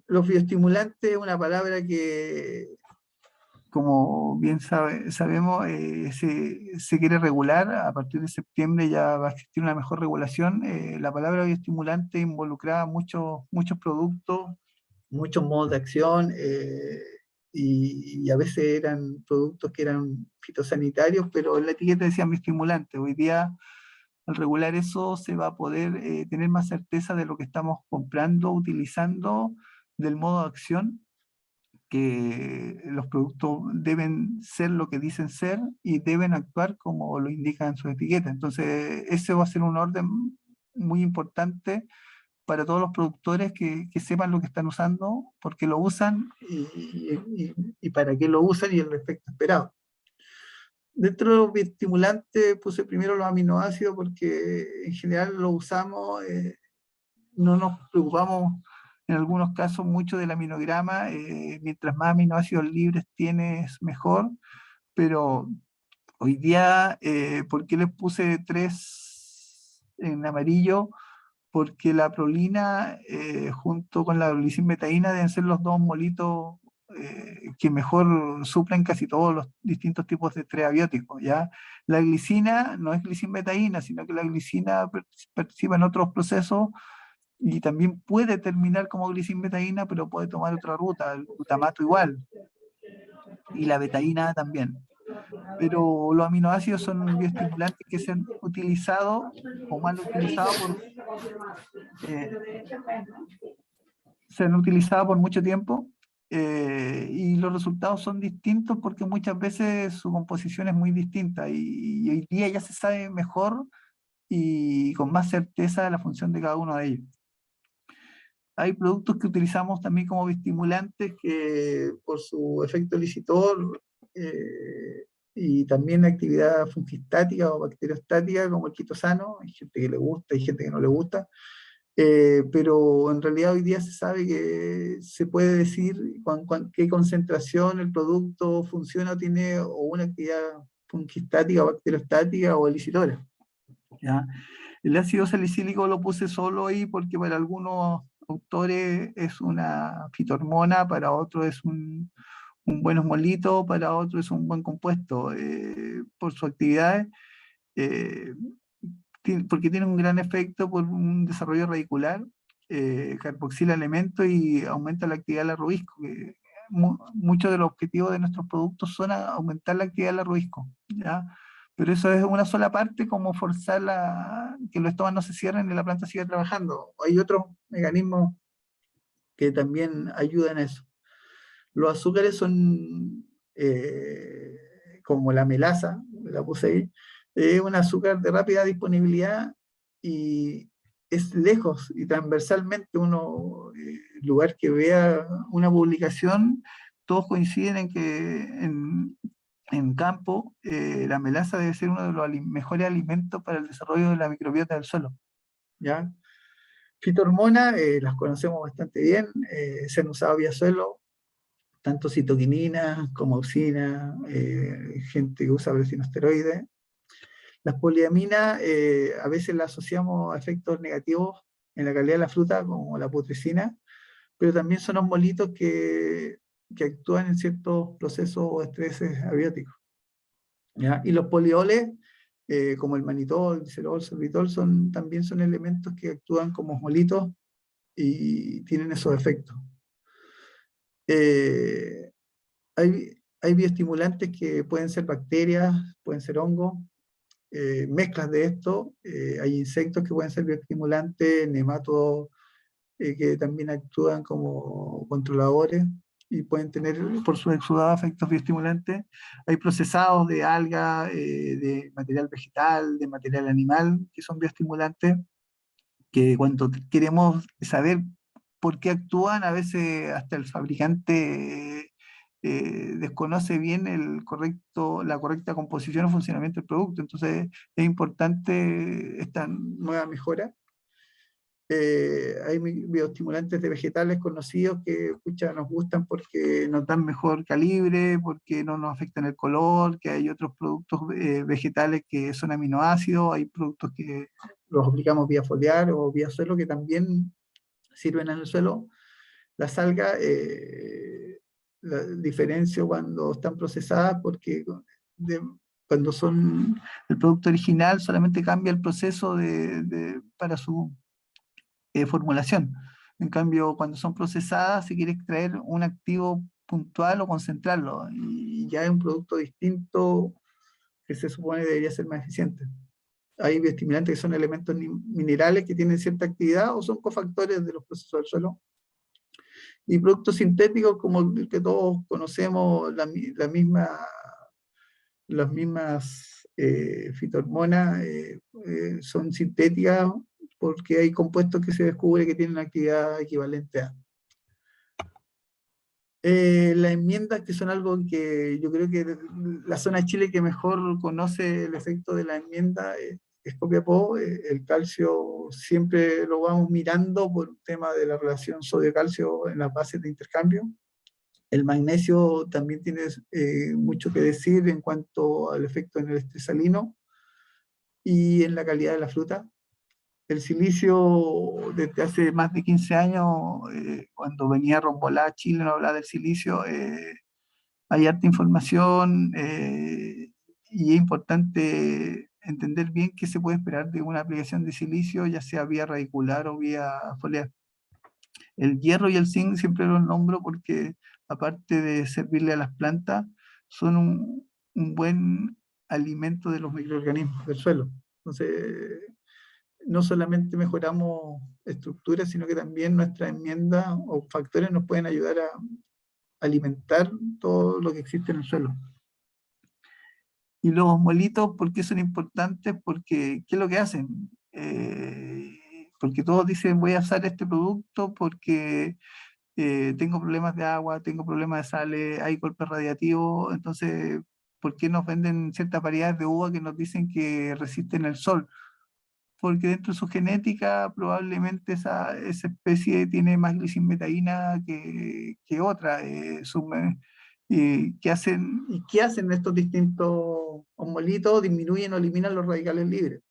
Los bioestimulantes, una palabra que, como bien sabemos, se quiere regular. A partir de septiembre ya va a existir una mejor regulación. La palabra bioestimulante involucraba muchos productos, muchos modos de acción, y a veces eran productos que eran fitosanitarios, pero en la etiqueta decían bioestimulante. Hoy día, al regular eso, se va a poder tener más certeza de lo que estamos comprando, utilizando, del modo de acción, que los productos deben ser lo que dicen ser y deben actuar como lo indican en su etiqueta. Entonces, ese va a ser un orden muy importante para todos los productores que sepan lo que están usando, por qué lo usan y para qué lo usan y el efecto esperado. Dentro de los bioestimulantes puse primero los aminoácidos porque en general los usamos, no nos preocupamos en algunos casos mucho del aminograma, mientras más aminoácidos libres tienes mejor, pero hoy día, ¿por qué les puse 3 en amarillo? Porque la prolina junto con la glicina deben ser los 2 molitos que mejor suplen casi todos los distintos tipos de estrés abióticos, ¿ya? La glicina no es glicina, sino que la glicina participa en otros procesos y también puede terminar como glicina, pero puede tomar otra ruta, el glutamato igual, y la betaína también. Pero los aminoácidos son bioestimulantes que se han utilizado o mal utilizados por mucho tiempo, y los resultados son distintos porque muchas veces su composición es muy distinta, y hoy día ya se sabe mejor y con más certeza la función de cada uno de ellos. Hay productos que utilizamos también como bioestimulantes que por su efecto elicitor y también actividad fungistática o bacteriostática, como el quitosano. Hay gente que le gusta, hay gente que no le gusta, pero en realidad hoy día se sabe que se puede decir qué concentración el producto funciona o tiene o una actividad fungistática, bacteriostática o elicitora, ¿ya? El ácido salicílico lo puse solo ahí porque para algunos autores es una fitohormona, para otros es un buen osmolito, para otros es un buen compuesto, por su actividad, porque tiene un gran efecto por un desarrollo radicular, carboxila elementos y aumenta la actividad del arrobisco. Muchos de los objetivos de nuestros productos son aumentar la actividad del arrobisco, ¿ya? Pero eso es una sola parte, como forzar que los estomas no se cierren y la planta siga trabajando. Hay otros mecanismos que también ayudan a eso. Los azúcares son como la melaza, la puse ahí, es un azúcar de rápida disponibilidad y es lejos y transversalmente uno, lugar que vea una publicación, todos coinciden en que en campo la melaza debe ser uno de los mejores alimentos para el desarrollo de la microbiota del suelo, ¿ya? Fitohormonas, las conocemos bastante bien, se han usado vía suelo, tanto citoquinina como auxina, gente que usa presinosteroides. Las poliaminas a veces las asociamos a efectos negativos en la calidad de la fruta, como la putricina, pero también son osmolitos que actúan en ciertos procesos o estreses abióticos, ¿ya? Y los polioles como el manitol, el glicerol, el sorbitol, también son elementos que actúan como osmolitos y tienen esos efectos. Hay bioestimulantes que pueden ser bacterias, pueden ser hongos, mezclas de esto, hay insectos que pueden ser bioestimulantes, nematodos que también actúan como controladores y pueden tener por su exudado efectos bioestimulantes. Hay procesados de alga, de material vegetal, de material animal, que son bioestimulantes, que cuando queremos saber por qué actúan, a veces hasta el fabricante desconoce bien la correcta composición o funcionamiento del producto. Entonces es importante esta nueva mejora. Hay bioestimulantes de vegetales conocidos que nos gustan porque nos dan mejor calibre, porque no nos afectan el color, que hay otros productos vegetales que son aminoácidos, hay productos que los aplicamos vía foliar o vía suelo que también sirven en el suelo. Las algas, la diferencio cuando están procesadas porque cuando son el producto original solamente cambia el proceso para su formulación. En cambio, cuando son procesadas se quiere extraer un activo puntual o concentrarlo, y ya es un producto distinto que se supone debería ser más eficiente. Hay bioestimulantes que son elementos minerales que tienen cierta actividad o son cofactores de los procesos del suelo. Y productos sintéticos como el que todos conocemos, las mismas fitohormonas son sintéticas porque hay compuestos que se descubre que tienen actividad equivalente a. Las enmiendas, que son algo que yo creo que la zona de Chile que mejor conoce el efecto de la enmienda es Copiapó. El calcio siempre lo vamos mirando por un tema de la relación sodio-calcio en las bases de intercambio. El magnesio también tiene mucho que decir en cuanto al efecto en el estrés salino y en la calidad de la fruta. El silicio, desde hace más de 15 años, cuando venía Rombolá a Chile, no hablaba del silicio, hay harta información y es importante entender bien qué se puede esperar de una aplicación de silicio, ya sea vía radicular o vía foliar. El hierro y el zinc siempre los nombro porque, aparte de servirle a las plantas, son un buen alimento de los microorganismos del suelo. Entonces, no solamente mejoramos estructuras, sino que también nuestras enmiendas o factores nos pueden ayudar a alimentar todo lo que existe en el suelo. Y los osmolitos, ¿por qué son importantes? Porque, ¿qué es lo que hacen? Porque todos dicen, voy a usar este producto porque tengo problemas de agua, tengo problemas de sales, hay golpes radiativos. Entonces, ¿por qué nos venden ciertas variedades de uva que nos dicen que resisten el sol? Porque dentro de su genética probablemente esa especie tiene más glicinbetaína que otra. ¿Qué hacen estos distintos osmolitos? Disminuyen o eliminan los radicales libres.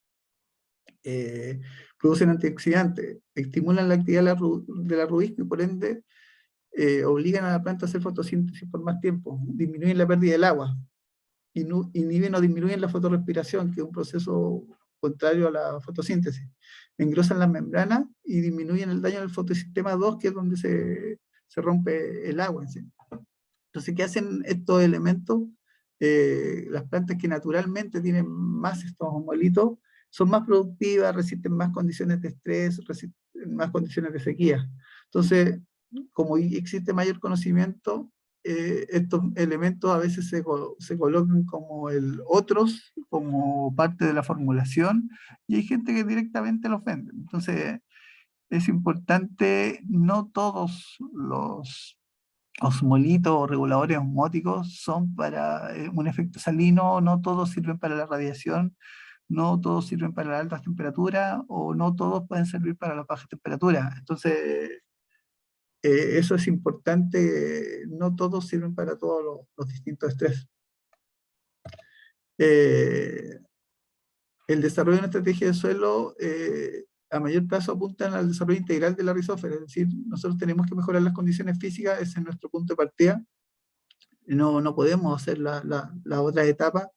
Producen antioxidantes, estimulan la actividad de la rubisco y por ende obligan a la planta a hacer fotosíntesis por más tiempo, disminuyen la pérdida del agua, inhiben o disminuyen la fotorrespiración, que es un proceso contrario a la fotosíntesis, engrosan las membranas y disminuyen el daño del fotosistema 2, que es donde se rompe el agua en sí. Entonces, ¿qué hacen estos elementos? Las plantas que naturalmente tienen más estos osmolitos son más productivas, resisten más condiciones de estrés, resisten más condiciones de sequía. Entonces, como existe mayor conocimiento, estos elementos a veces se colocan como otros, como parte de la formulación, y hay gente que directamente los vende. Entonces, es importante, no todos los osmolitos o reguladores osmóticos son para un efecto salino, no todos sirven para la radiación, no todos sirven para las altas temperaturas, o no todos pueden servir para las bajas temperaturas. Entonces, eso es importante, no todos sirven para todos los distintos estrés. El desarrollo de una estrategia de suelo a mayor plazo apuntan al desarrollo integral de la rizósfera, es decir, nosotros tenemos que mejorar las condiciones físicas, ese es nuestro punto de partida. No podemos hacer la otra etapa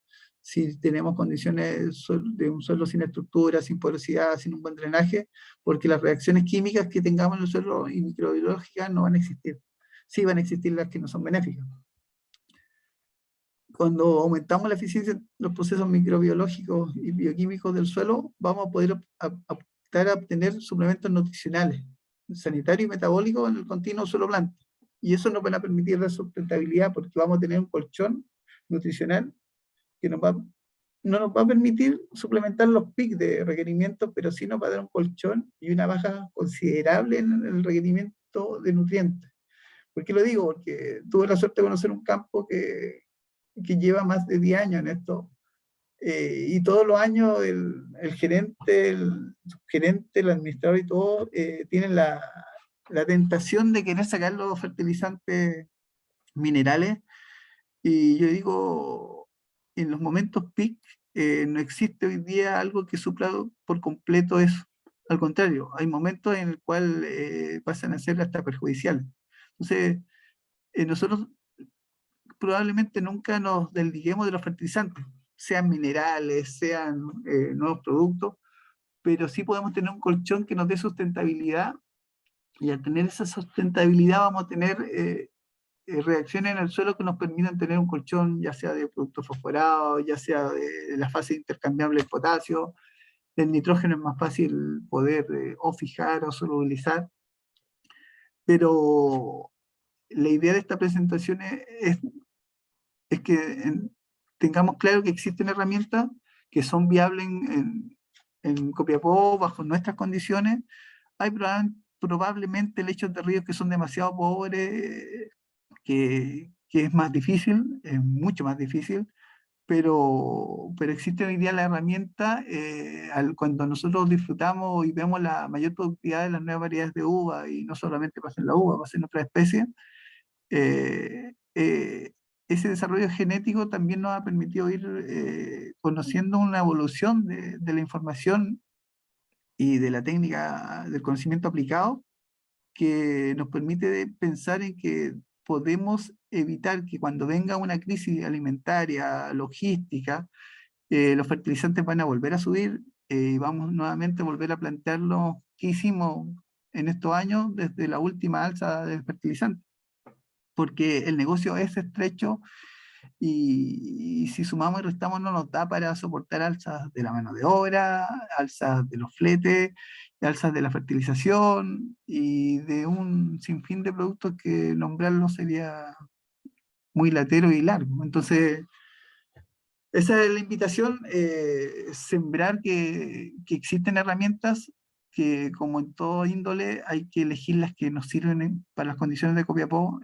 si tenemos condiciones de un suelo sin estructura, sin porosidad, sin un buen drenaje, porque las reacciones químicas que tengamos en el suelo y microbiológicas no van a existir. Sí van a existir las que no son benéficas. Cuando aumentamos la eficiencia de los procesos microbiológicos y bioquímicos del suelo, vamos a poder optar a obtener suplementos nutricionales, sanitarios y metabólicos en el continuo suelo-planta. Y eso nos va a permitir la sustentabilidad, porque vamos a tener un colchón nutricional que no nos va a permitir suplementar los picos de requerimientos, pero sí nos va a dar un colchón y una baja considerable en el requerimiento de nutrientes. ¿Por qué lo digo? Porque tuve la suerte de conocer un campo que lleva más de 10 años en esto, y todos los años el gerente, el subgerente, el administrador y todo tienen la tentación de querer sacar los fertilizantes minerales, y yo digo, en los momentos peak no existe hoy día algo que supla por completo eso. Al contrario, hay momentos en el cual pasan a ser hasta perjudiciales. Entonces, nosotros probablemente nunca nos desliguemos de los fertilizantes, sean minerales, sean nuevos productos, pero sí podemos tener un colchón que nos dé sustentabilidad, y al tener esa sustentabilidad vamos a tener reacciones en el suelo que nos permitan tener un colchón, ya sea de productos fosforados, ya sea de la fase intercambiable del potasio. El nitrógeno es más fácil poder o fijar o solubilizar, pero la idea de esta presentación es que tengamos claro que existen herramientas que son viables en Copiapó bajo nuestras condiciones. Hay probablemente lechos de ríos que son demasiado pobres, que es más difícil, es mucho más difícil, pero existe hoy día la herramienta cuando nosotros disfrutamos y vemos la mayor productividad de las nuevas variedades de uva, y no solamente pasa en la uva, pasa en otras especies. Ese desarrollo genético también nos ha permitido ir conociendo una evolución de la información y de la técnica del conocimiento aplicado, que nos permite pensar en que podemos evitar que cuando venga una crisis alimentaria, logística, los fertilizantes van a volver a subir, y vamos nuevamente a volver a plantearlo que hicimos en estos años desde la última alza del fertilizante, porque el negocio es estrecho, y si sumamos y restamos no nos da para soportar alzas de la mano de obra, alzas de los fletes, alzas de la fertilización y de un sinfín de productos que nombrarlo sería muy latero y largo. Entonces, esa es la invitación, sembrar que existen herramientas que, como en todo índole, hay que elegir las que nos sirven para las condiciones de Copiapó.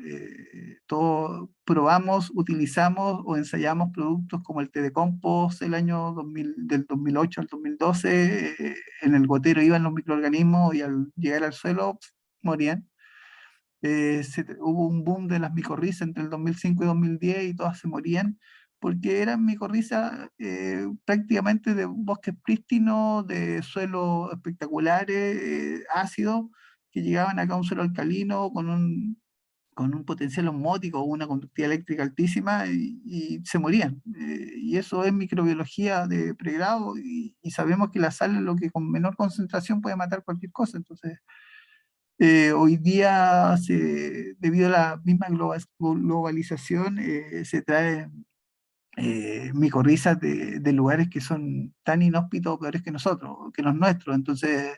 Todos probamos, utilizamos o ensayamos productos como el té de compost del año 2000, del 2008 al 2012, en el gotero iban los microorganismos y al llegar al suelo morían. Hubo un boom de las micorrizas entre el 2005 y 2010 y todas se morían, porque eran micorrizas prácticamente de bosques prístinos, de suelos espectaculares, ácidos, que llegaban acá a un suelo alcalino con un potencial osmótico o una conductividad eléctrica altísima, y se morían. Y eso es microbiología de pregrado, y sabemos que la sal es lo que con menor concentración puede matar cualquier cosa. Entonces, hoy día, debido a la misma globalización, se traen micorrizas de lugares que son tan inhóspitos o peores que nosotros, que los nuestros. Entonces,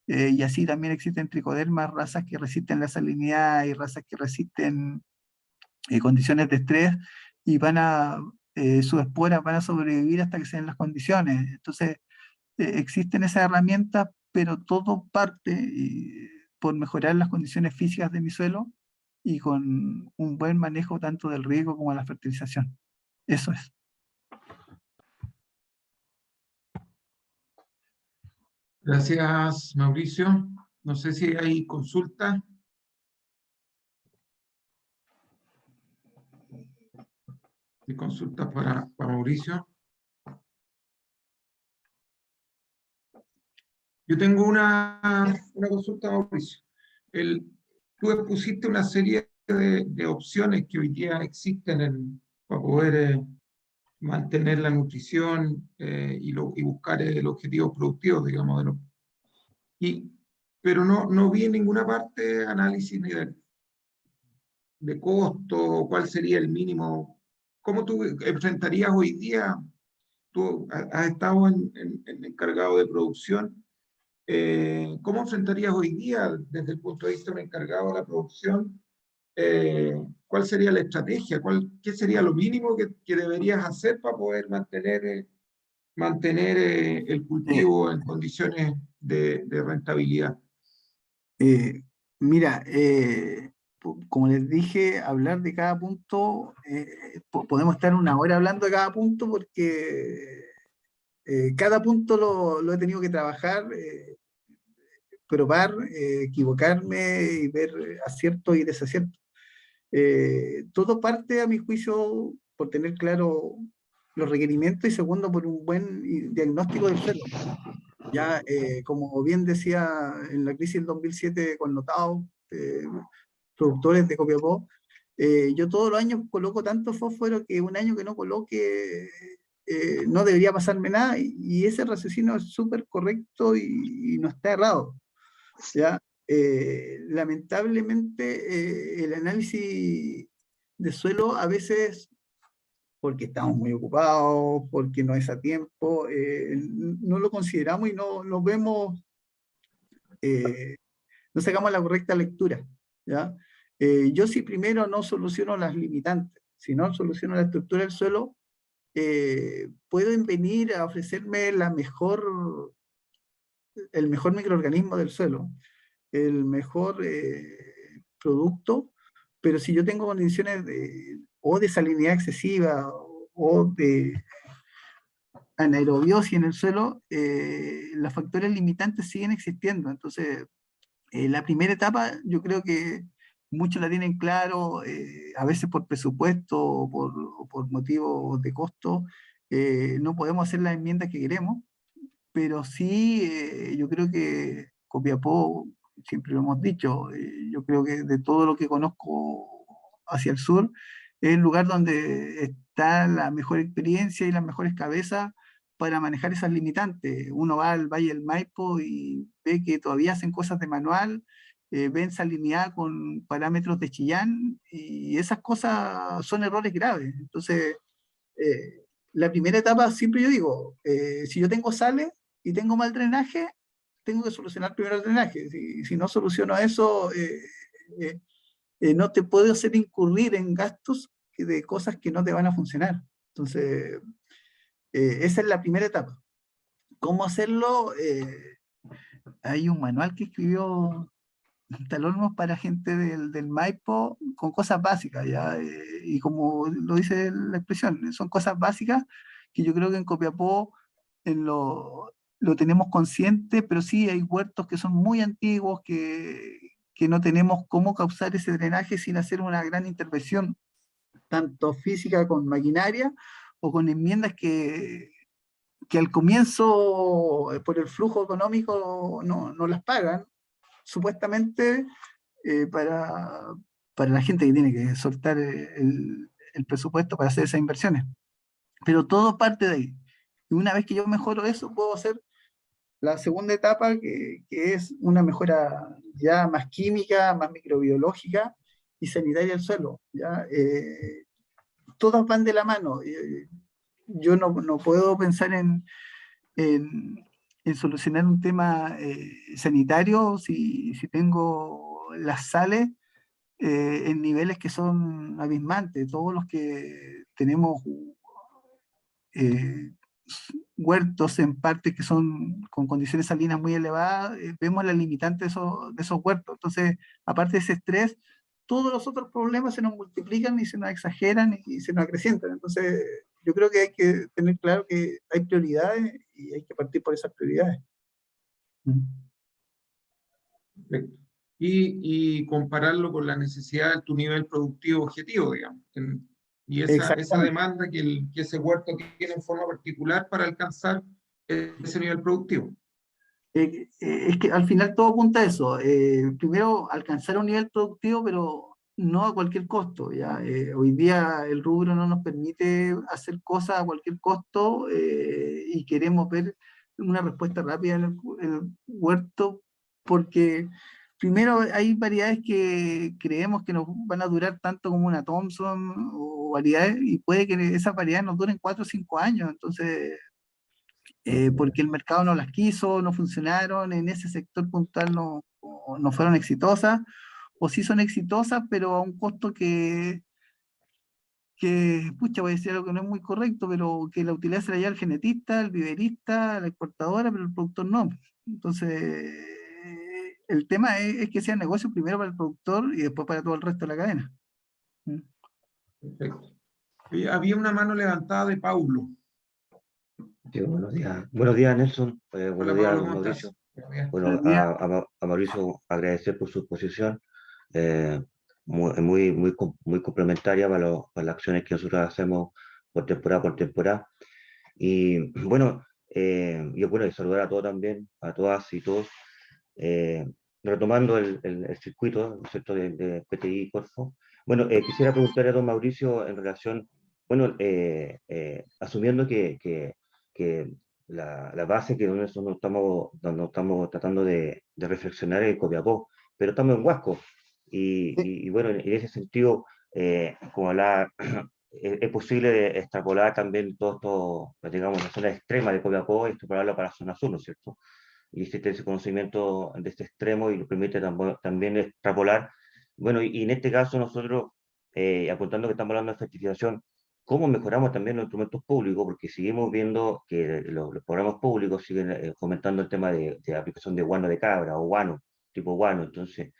y así también existen tricodermas, razas que resisten la salinidad y razas que resisten condiciones de estrés, y sus esporas van a sobrevivir hasta que se den las condiciones. Entonces, existen esas herramientas, pero todo parte por mejorar las condiciones físicas de mi suelo y con un buen manejo tanto del riego como de la fertilización. Eso es. Gracias, Mauricio. No sé si hay consulta. ¿Hay consultas para Mauricio? Yo tengo una consulta, Mauricio. Tú pusiste una serie de opciones que hoy día existen para poder mantener la nutrición y buscar el objetivo productivo, digamos. Pero no vi en ninguna parte análisis ni de costo, cuál sería el mínimo. ¿Cómo tú enfrentarías hoy día? Tú has estado encargado de producción. ¿Cómo enfrentarías hoy día, desde el punto de vista de un encargado de la producción, cuál sería la estrategia? ¿Qué sería lo mínimo que deberías hacer para poder mantener el cultivo en condiciones de rentabilidad? Mira, como les dije, hablar de cada punto, podemos estar una hora hablando de cada punto porque cada punto lo he tenido que trabajar, probar, equivocarme y ver aciertos y desaciertos. Todo parte, a mi juicio, por tener claro los requerimientos y segundo, por un buen diagnóstico del suelo. Ya, como bien decía en la crisis del 2007 con notados, productores de Copiapó, yo todos los años coloco tanto fósforo que un año que no coloque no debería pasarme nada, y ese raciocinio es súper correcto y no está errado. ¿Ya? Lamentablemente el análisis de suelo a veces, porque estamos muy ocupados, porque no es a tiempo, no lo consideramos y no vemos, no sacamos la correcta lectura. ¿Ya? Yo si primero no soluciono las limitantes, si no soluciono la estructura del suelo, pueden venir a ofrecerme el mejor microorganismo del suelo, el mejor producto, pero si yo tengo condiciones o de salinidad excesiva o de anaerobiosis en el suelo, los factores limitantes siguen existiendo. Entonces, la primera etapa yo creo que muchos la tienen claro, a veces por presupuesto o por motivos de costo, no podemos hacer las enmiendas que queremos, pero sí, yo creo que Copiapó, siempre lo hemos dicho, yo creo que de todo lo que conozco hacia el sur, es el lugar donde está la mejor experiencia y las mejores cabezas para manejar esas limitantes. Uno va al Valle del Maipo y ve que todavía hacen cosas de manual, ven salinidad con parámetros de Chillán, y esas cosas son errores graves. Entonces, la primera etapa, siempre yo digo, si yo tengo sales y tengo mal drenaje, tengo que solucionar primero el drenaje. Si no soluciono eso, no te puedo hacer incurrir en gastos de cosas que no te van a funcionar. Entonces, esa es la primera etapa. ¿Cómo hacerlo? Hay un manual que escribió Talolmos para gente del Maipo con cosas básicas, ¿ya? Y como lo dice la expresión, son cosas básicas que yo creo que en Copiapó lo tenemos consciente, pero sí hay huertos que son muy antiguos, que no tenemos cómo causar ese drenaje sin hacer una gran intervención, tanto física con maquinaria o con enmiendas que al comienzo, por el flujo económico, no las pagan, supuestamente para la gente que tiene que soltar el presupuesto para hacer esas inversiones. Pero todo parte de ahí. Y una vez que yo mejoro eso, puedo hacer la segunda etapa, que es una mejora ya más química, más microbiológica y sanitaria del suelo. ¿Ya? Todas van de la mano. Yo no puedo pensar en solucionar un tema sanitario si tengo las sales en niveles que son abismantes. Todos los que tenemos huertos en partes que son con condiciones salinas muy elevadas, vemos la limitante de esos huertos. Entonces, aparte de ese estrés, todos los otros problemas se nos multiplican y se nos exageran y se nos acrecientan. Entonces, yo creo que hay que tener claro que hay prioridades y hay que partir por esas prioridades. Perfecto. Y compararlo con la necesidad de tu nivel productivo objetivo, digamos. Y esa demanda que ese huerto tiene en forma particular para alcanzar ese nivel productivo. Es que al final todo apunta a eso. Primero, alcanzar un nivel productivo, pero no a cualquier costo, ¿ya? Hoy día el rubro no nos permite hacer cosas a cualquier costo y queremos ver una respuesta rápida en el huerto porque primero hay variedades que creemos que nos van a durar tanto como una Thompson o variedades y puede que esas variedades nos duren 4 o 5 años, entonces porque el mercado no las quiso, no funcionaron, en ese sector puntual no fueron exitosas, o sí son exitosas, pero a un costo pucha, voy a decir algo que no es muy correcto, pero que la utilidad se la lleva el genetista, el viverista, la exportadora, pero el productor no. Entonces, el tema es que sea negocio primero para el productor y después para todo el resto de la cadena. ¿Mm? Perfecto. Oye, había una mano levantada de Paulo. Sí, buenos días Nelson, Hola, buenos días Pablo, don ¿cómo Mauricio. estás? Buenos días. Bueno, Buenos días. a Mauricio agradecer por su exposición, eh, muy complementaria para las acciones que nosotros hacemos por temporada. Y bueno, y saludar a todos también, a todas y todos, eh, retomando el circuito, ¿no es cierto?, de PTI Corfo. Bueno, quisiera preguntarle a don Mauricio en relación, bueno, asumiendo que la base que nosotros no estamos tratando de reflexionar es Copiapó, pero estamos en Huasco, y bueno, en ese sentido, como hablaba, es posible extrapolar también todo esto, pues, digamos, la zona extrema de Copiapó y extrapolarlo para la zona sur, ¿no es cierto? Y existe ese conocimiento de este extremo y lo permite también extrapolar. Bueno, y en este caso nosotros, apuntando que estamos hablando de fertilización, ¿cómo mejoramos también los instrumentos públicos? Porque seguimos viendo que los programas públicos siguen fomentando el tema de aplicación de guano de cabra o guano, tipo guano. Entonces,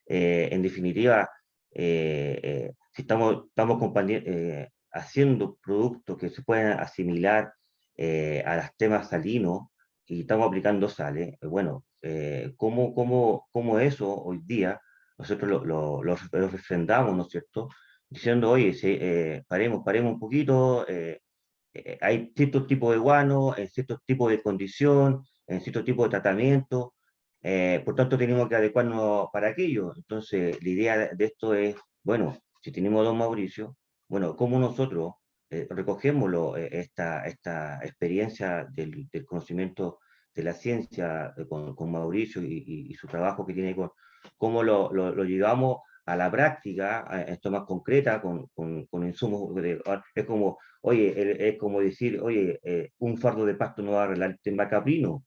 en definitiva, si estamos haciendo productos que se pueden asimilar a los temas salinos y estamos aplicando sales, bueno, ¿cómo eso hoy día nosotros lo refrendamos, ¿no es cierto? Diciendo, oye, paremos un poquito, hay ciertos tipos de guano, en ciertos tipos de condición, en ciertos tipos de tratamiento, por tanto tenemos que adecuarnos para aquello. Entonces, la idea de esto es, bueno, si tenemos a don Mauricio, bueno, ¿cómo nosotros recogemos esta experiencia del conocimiento de la ciencia con Mauricio y su trabajo que tiene cómo lo llevamos a la práctica, en forma concreta, con insumos? Es como, oye, es como decir, oye, un fardo de pasto no va a arreglar el tema caprino,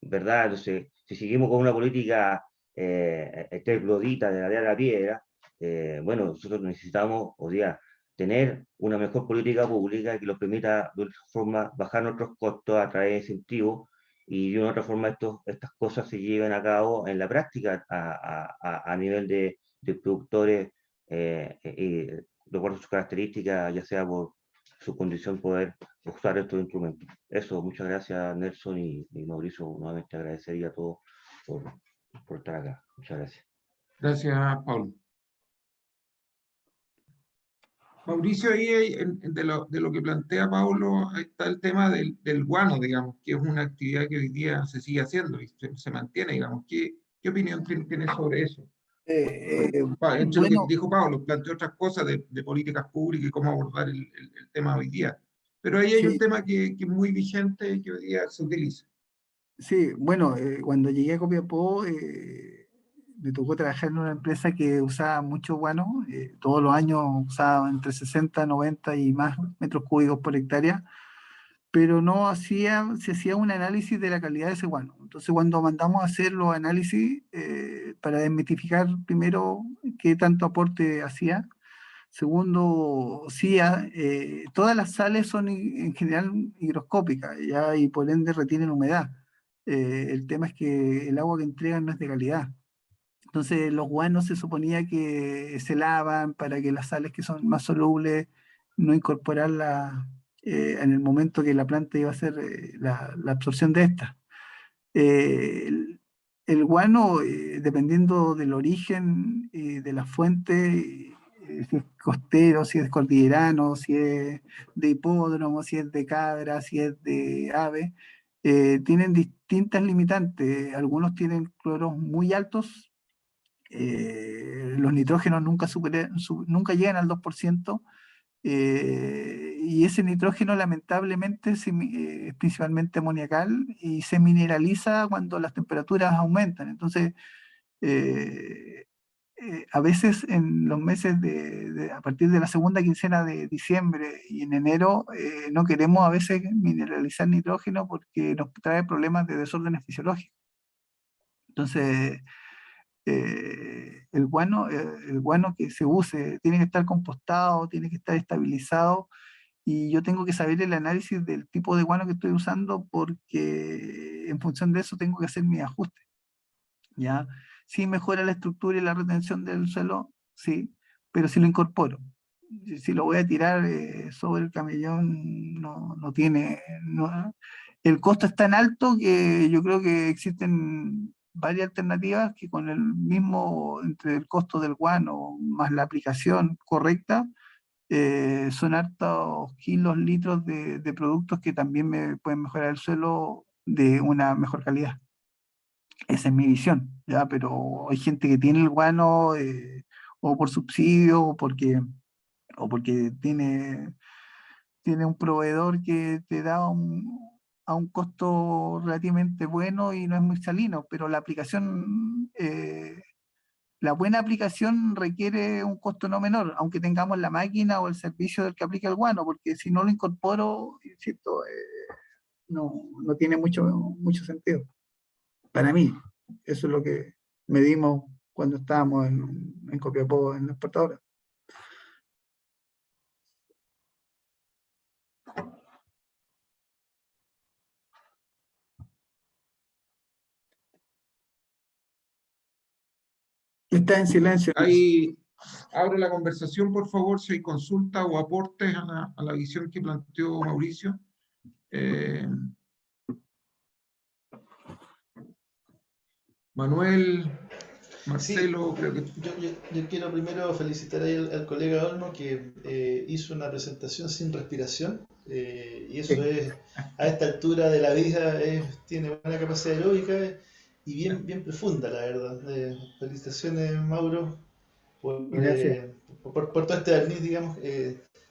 ¿verdad? Entonces, si seguimos con una política glodita de la piedra, bueno, nosotros necesitamos, o sea, tener una mejor política pública que nos permita de otra forma bajar nuestros costos a través de incentivos y de una otra forma estas cosas se lleven a cabo en la práctica a nivel de productores de acuerdo a sus características, ya sea por su condición poder usar estos instrumentos. Eso, muchas gracias Nelson y Mauricio, nuevamente agradecería a todos por estar acá. Muchas gracias. Gracias, Pablo. Mauricio, ahí de lo que plantea Pablo, ahí está el tema del guano, digamos, que es una actividad que hoy día se sigue haciendo y se mantiene, digamos. ¿Qué opinión tienes sobre eso? Entre lo que Bueno, dijo Pablo, planteó otras cosas de políticas públicas y cómo abordar el tema hoy día. Pero ahí hay un sí, tema que es muy vigente y que hoy día se utiliza. sí, bueno, cuando llegué a Copiapó, me tocó trabajar en una empresa que usaba mucho guano, todos los años usaba entre 60, 90 y más metros cúbicos por hectárea, pero se hacía un análisis de la calidad de ese guano. Entonces, cuando mandamos a hacer los análisis para desmitificar primero qué tanto aporte hacía, segundo, sí, todas las sales son en general higroscópicas, ya, y por ende retienen humedad. El tema es que el agua que entregan no es de calidad. Entonces, los guanos se suponía que se lavan para que las sales que son más solubles no incorporarlas en el momento que la planta iba a hacer la absorción de estas. El guano, dependiendo del origen de la fuente, si es costero, si es cordillerano, si es de hipódromo, si es de cabra, si es de ave, tienen distintas limitantes. Algunos tienen cloros muy altos los nitrógenos nunca llegan al 2%, y ese nitrógeno lamentablemente es principalmente amoniacal y se mineraliza cuando las temperaturas aumentan. Entonces, a veces en los meses a partir de la segunda quincena de diciembre y en enero, no queremos a veces mineralizar nitrógeno porque nos trae problemas de desórdenes fisiológicos. Entonces, el guano que se use tiene que estar compostado, tiene que estar estabilizado, y yo tengo que saber el análisis del tipo de guano que estoy usando, porque en función de eso tengo que hacer mis ajustes, ¿ya? Si mejora la estructura y la retención del suelo, sí, pero si lo incorporo. Si lo voy a tirar sobre el camellón, no tiene... el costo es tan alto que yo creo que existen varias alternativas que con el mismo, entre el costo del guano más la aplicación correcta, son hartos kilos, litros de productos que también me pueden mejorar el suelo de una mejor calidad. Esa es mi visión, ¿ya? Pero hay gente que tiene el guano o por subsidio o porque tiene un proveedor que te da a un costo relativamente bueno y no es muy salino, pero la aplicación, la buena aplicación requiere un costo no menor, aunque tengamos la máquina o el servicio del que aplica el guano, porque si no lo incorporo, insisto, no tiene mucho sentido. Para mí, eso es lo que medimos cuando estábamos en Copiapó, en la exportadora. Está en silencio. Ahí abre la conversación, por favor, si hay consultas o aportes a la visión que planteó Mauricio. Manuel, Marcelo, Sí, creo que... yo quiero primero felicitar ahí al colega Olmo que hizo una presentación sin respiración, y eso es, a esta altura de la vida, tiene buena capacidad aeróbica y bien profunda, la verdad. Felicitaciones, Mauro, Gracias. por todo este barniz, digamos,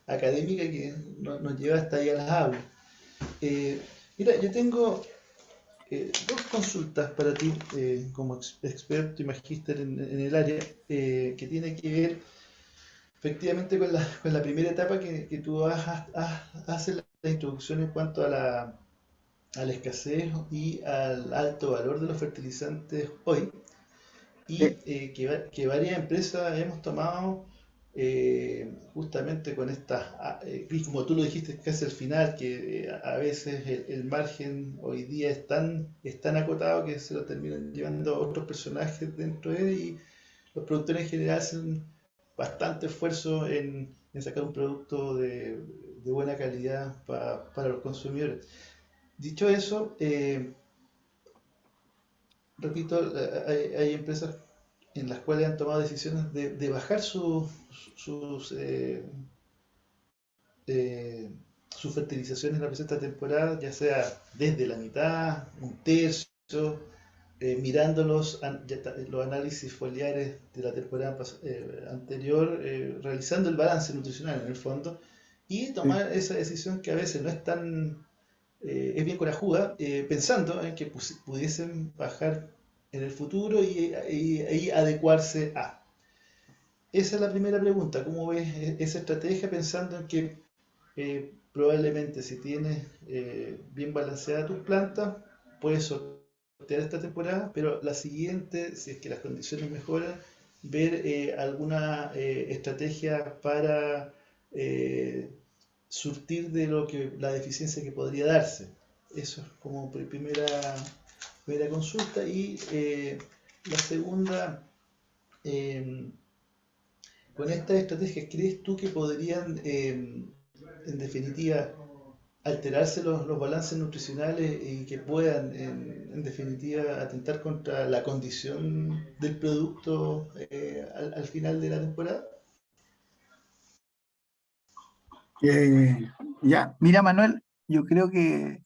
académica que nos lleva hasta ahí a las aulas. Mira, yo tengo dos consultas para ti, como experto y magíster en el área, que tiene que ver efectivamente con la primera etapa que tú haces la introducción en cuanto a la escasez y al alto valor de los fertilizantes hoy, y que varias empresas hemos tomado justamente con estas, y como tú lo dijiste casi al final, que a veces el margen hoy día es tan acotado que se lo terminan llevando otros personajes dentro de él, y los productores en general hacen bastante esfuerzo en sacar un producto de buena calidad para los consumidores. Dicho eso, repito, hay empresas en las cuales han tomado decisiones de bajar sus fertilizaciones en la presente temporada, ya sea desde la mitad, un tercio, mirando los análisis foliares de la temporada anterior, realizando el balance nutricional en el fondo, y tomar esa decisión que a veces no es tan, es bien corajuda, pensando en que pudiesen bajar en el futuro y adecuarse a. Esa es la primera pregunta. ¿Cómo ves esa estrategia, pensando en que probablemente si tienes bien balanceadas tus plantas, puedes sortear esta temporada, pero la siguiente, si es que las condiciones mejoran, ver alguna estrategia para surtir de la deficiencia que podría darse? Eso es como primera consulta. Y la segunda, con estas estrategias, ¿crees tú que podrían, en definitiva, alterarse los balances nutricionales y que puedan, en definitiva, atentar contra la condición del producto al final de la temporada? Ya, mira, Manuel, yo creo que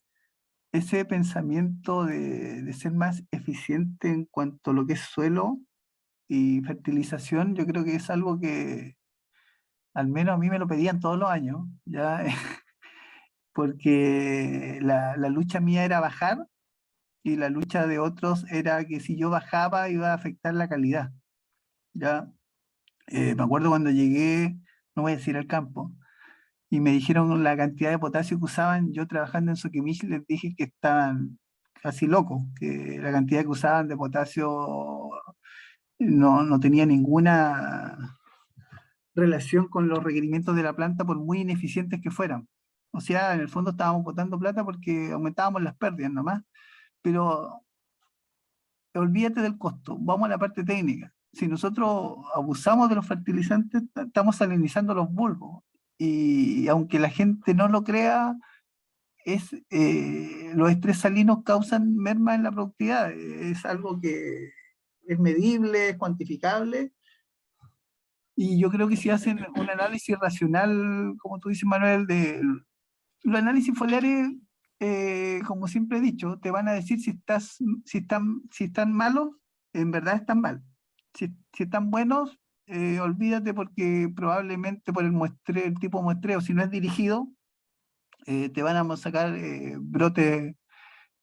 ese pensamiento de ser más eficiente en cuanto a lo que es suelo y fertilización, yo creo que es algo que al menos a mí me lo pedían todos los años, ¿ya? Porque la lucha mía era bajar y la lucha de otros era que si yo bajaba iba a afectar la calidad, ¿ya? Me acuerdo cuando llegué, no voy a decir al campo, y me dijeron la cantidad de potasio que usaban, yo trabajando en Soquimich les dije que estaban casi locos, que la cantidad que usaban de potasio no tenía ninguna relación con los requerimientos de la planta por muy ineficientes que fueran. O sea, en el fondo estábamos botando plata porque aumentábamos las pérdidas nomás, pero olvídate del costo, vamos a la parte técnica. Si nosotros abusamos de los fertilizantes, estamos salinizando los bulbos. Y aunque la gente no lo crea, los estrés salinos causan merma en la productividad. Es algo que es medible, es cuantificable. Y yo creo que si hacen un análisis racional, como tú dices, Manuel, de los análisis foliares, como siempre he dicho, te van a decir si están malos, en verdad están mal. Si están buenos, olvídate porque probablemente por el tipo de muestreo, si no es dirigido, te van a sacar brotes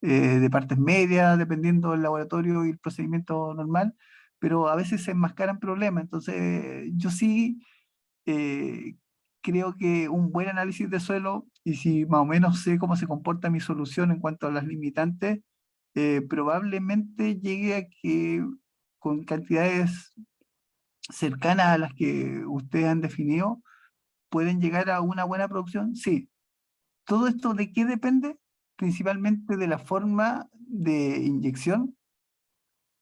de partes medias, dependiendo del laboratorio y el procedimiento normal, pero a veces se enmascaran problemas. Entonces, yo sí eh, creo que un buen análisis de suelo, y si más o menos sé cómo se comporta mi solución en cuanto a las limitantes, probablemente llegue a que con cantidades cercanas a las que ustedes han definido, pueden llegar a una buena producción. Sí. ¿Todo esto de qué depende? Principalmente de la forma de inyección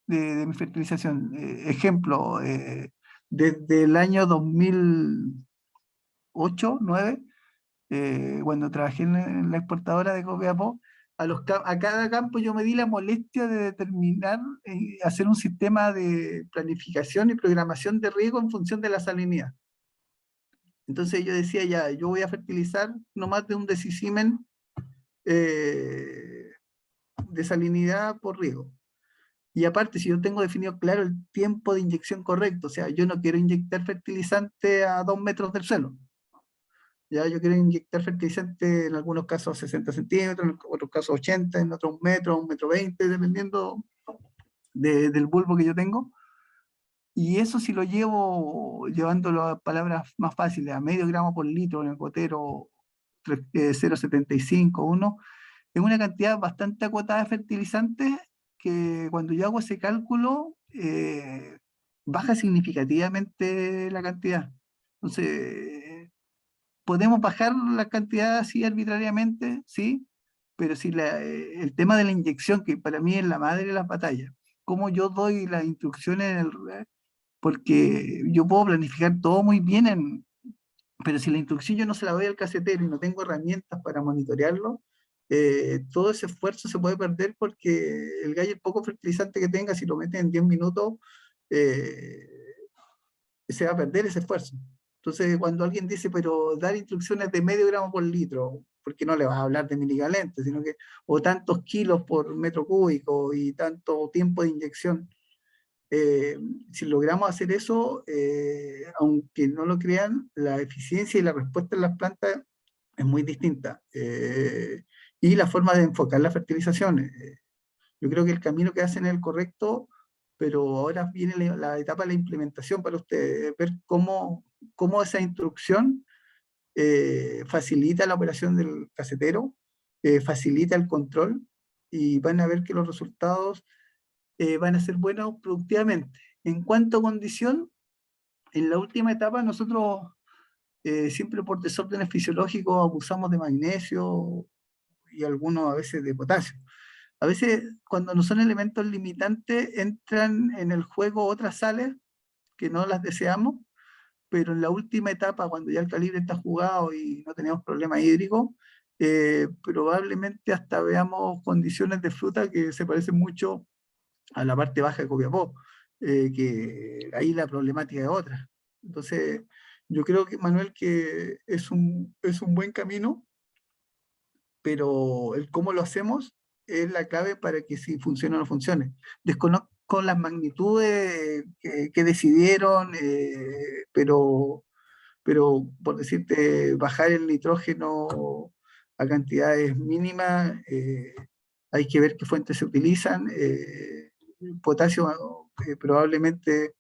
de mi fertilización. Ejemplo, desde el año 2008, 2009, cuando trabajé en la exportadora de Copiapó, a cada campo yo me di la molestia de determinar, hacer un sistema de planificación y programación de riego en función de la salinidad. Entonces yo decía, ya, yo voy a fertilizar no más de un decisimen de salinidad por riego. Y aparte, si yo tengo definido claro el tiempo de inyección correcto, o sea, yo no quiero inyectar fertilizante a 2 metros del suelo. Ya yo quiero inyectar fertilizante en algunos casos a 60 centímetros, en otros casos 80, en otros 1 metro 20, dependiendo del bulbo que yo tengo. Y eso si lo llevándolo a palabras más fáciles, a medio gramo por litro en el gotero 0,75, 1, es una cantidad bastante acotada de fertilizantes que cuando yo hago ese cálculo, baja significativamente la cantidad. Entonces, podemos bajar la cantidad así arbitrariamente, sí, pero si el tema de la inyección, que para mí es la madre de las batallas, cómo yo doy las instrucciones, porque yo puedo planificar todo muy bien, pero si la instrucción yo no se la doy al casetero y no tengo herramientas para monitorearlo, todo ese esfuerzo se puede perder porque el gallo, el poco fertilizante que tenga, si lo mete en 10 minutos, eh, se va a perder ese esfuerzo. Entonces, cuando alguien dice, pero dar instrucciones de medio gramo por litro, porque no le vas a hablar de miligalente, sino que, o tantos kilos por metro cúbico y tanto tiempo de inyección, si logramos hacer eso, aunque no lo crean, la eficiencia y la respuesta en las plantas es muy distinta. Y la forma de enfocar la fertilización. Yo creo que el camino que hacen es el correcto, pero ahora viene la etapa de la implementación para ustedes, ver cómo esa instrucción facilita la operación del casetero, facilita el control, y van a ver que los resultados van a ser buenos productivamente. En cuanto a condición, en la última etapa nosotros siempre por desórdenes fisiológicos abusamos de magnesio y algunos a veces de potasio. A veces cuando no son elementos limitantes entran en el juego otras sales que no las deseamos, pero en la última etapa, cuando ya el calibre está jugado y no tenemos problema hídrico, probablemente hasta veamos condiciones de fruta que se parecen mucho a la parte baja de Copiapó, que ahí la problemática es otra. Entonces, yo creo que, Manuel, que es un buen camino, pero el cómo lo hacemos es la clave para que si funciona o no funcione. Desconozco con las magnitudes que decidieron, pero por decirte, bajar el nitrógeno a cantidades mínimas, hay que ver qué fuentes se utilizan. Potasio, probablemente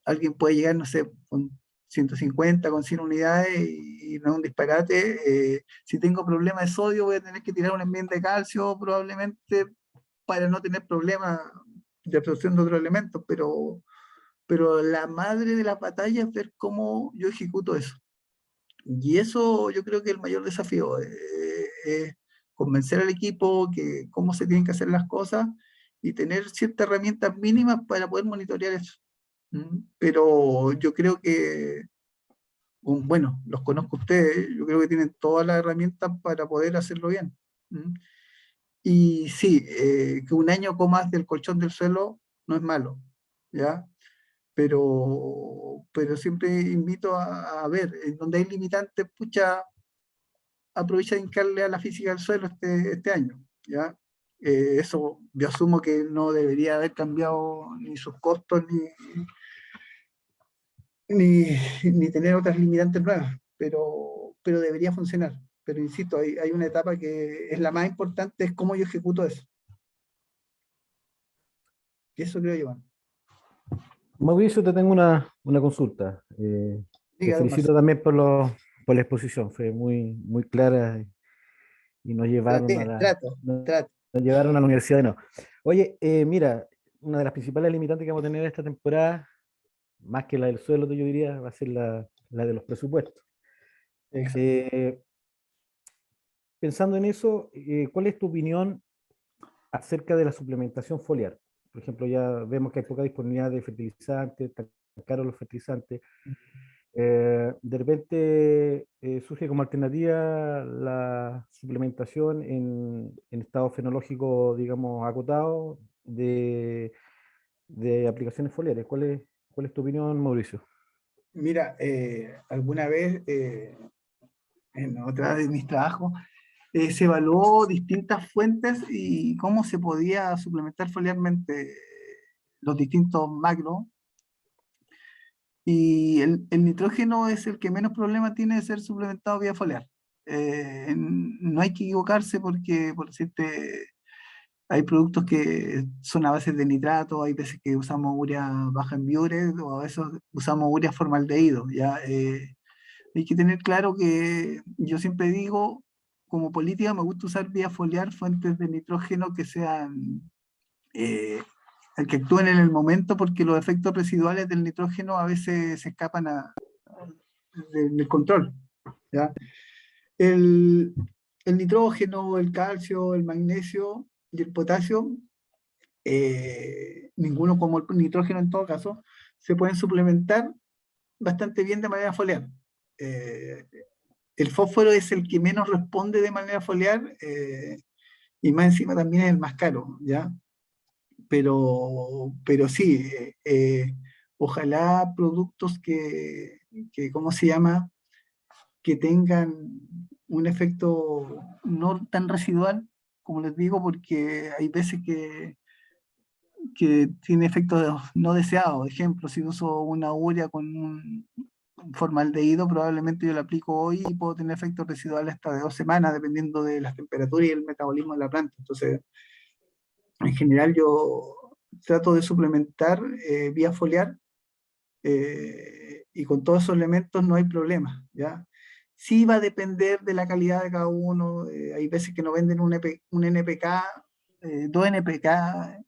alguien puede llegar, no sé, con 150, con 100 unidades y no es un disparate. Si tengo problemas de sodio, voy a tener que tirar un ambiente de calcio, probablemente, para no tener problemas de absorción de otros elementos, pero la madre de la batalla es ver cómo yo ejecuto eso. Y eso yo creo que es el mayor desafío, es convencer al equipo que cómo se tienen que hacer las cosas y tener ciertas herramientas mínimas para poder monitorear eso. Pero yo creo que, bueno, los conozco a ustedes, yo creo que tienen todas las herramientas para poder hacerlo bien. Y sí, que un año comas del colchón del suelo no es malo, ¿ya? Pero siempre invito a ver, en donde hay limitantes, pucha, aprovecha de hincarle a la física del suelo este año, ¿ya? Eso yo asumo que no debería haber cambiado ni sus costos ni tener otras limitantes nuevas, pero debería funcionar. Pero insisto, hay una etapa que es la más importante, es cómo yo ejecuto eso. Y eso creo yo, Iván. Mauricio, te tengo una consulta. Te Diga, don felicito Marcelo. también por la exposición, fue muy clara y nos llevaron a Trato. nos llevaron a la universidad de nuevo. Oye, mira, una de las principales limitantes que vamos a tener esta temporada, más que la del suelo, yo diría, va a ser la de los presupuestos. Exacto. Pensando en eso, ¿cuál es tu opinión acerca de la suplementación foliar? Por ejemplo, ya vemos que hay poca disponibilidad de fertilizantes, están caros los fertilizantes. De repente surge como alternativa la suplementación en estado fenológico, digamos, acotado de aplicaciones foliares. ¿Cuál es tu opinión, Mauricio? Mira, alguna vez en otra de mis trabajos se evaluó distintas fuentes y cómo se podía suplementar foliarmente los distintos macros. Y el nitrógeno es el que menos problema tiene de ser suplementado vía foliar. No hay que equivocarse porque, por decirte, hay productos que son a base de nitrato, hay veces que usamos urea baja en biures o a veces usamos urea formaldehído. ¿Ya? Hay que tener claro que yo siempre digo, como política me gusta usar vía foliar fuentes de nitrógeno que sean eh, que actúen en el momento, porque los efectos residuales del nitrógeno a veces se escapan del control. ¿Ya? El, el nitrógeno, el calcio, el magnesio y el potasio, ninguno como el nitrógeno en todo caso, se pueden suplementar bastante bien de manera foliar. El fósforo es el que menos responde de manera foliar y más encima también es el más caro, ¿ya? Pero sí, ojalá productos ¿cómo se llama? Que tengan un efecto no tan residual, como les digo, porque hay veces que tiene efectos no deseados. Ejemplo, si uso una urea con un formaldehído, probablemente yo la aplico hoy y puedo tener efectos residuales hasta de 2 semanas, dependiendo de las temperaturas y el metabolismo de la planta. Entonces, en general yo trato de suplementar vía foliar y con todos esos elementos no hay problema, ¿ya? Sí va a depender de la calidad de cada uno, hay veces que nos venden un NPK, 2 NPK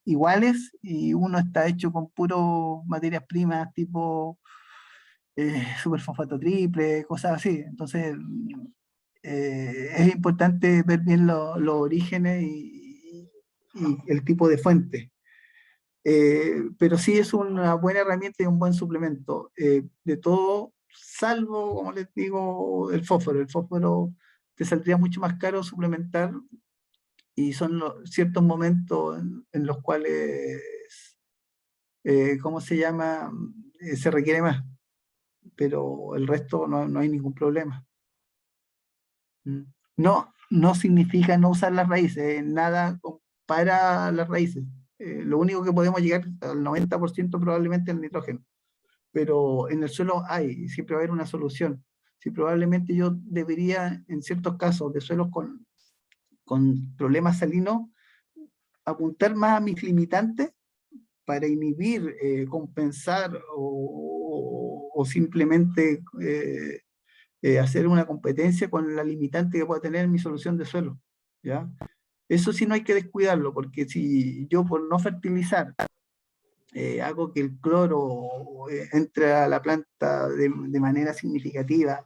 iguales y uno está hecho con puro materias primas tipo superfosfato triple, cosas así. Entonces es importante ver bien los orígenes y el tipo de fuente. Pero sí es una buena herramienta y un buen suplemento. De todo, salvo, como les digo, el fósforo. El fósforo te saldría mucho más caro suplementar y son ciertos momentos en los cuales, ¿cómo se llama? Se requiere más, pero el resto no hay ningún problema. No significa no usar las raíces, nada para las raíces. lo único que podemos llegar al 90% probablemente es el nitrógeno. Pero en el suelo siempre va a haber una solución. Si probablemente yo debería, en ciertos casos de suelos con problemas salinos, apuntar más a mis limitantes para inhibir, compensar o simplemente hacer una competencia con la limitante que pueda tener mi solución de suelo, ¿ya? Eso sí no hay que descuidarlo, porque si yo por no fertilizar hago que el cloro entre a la planta de manera significativa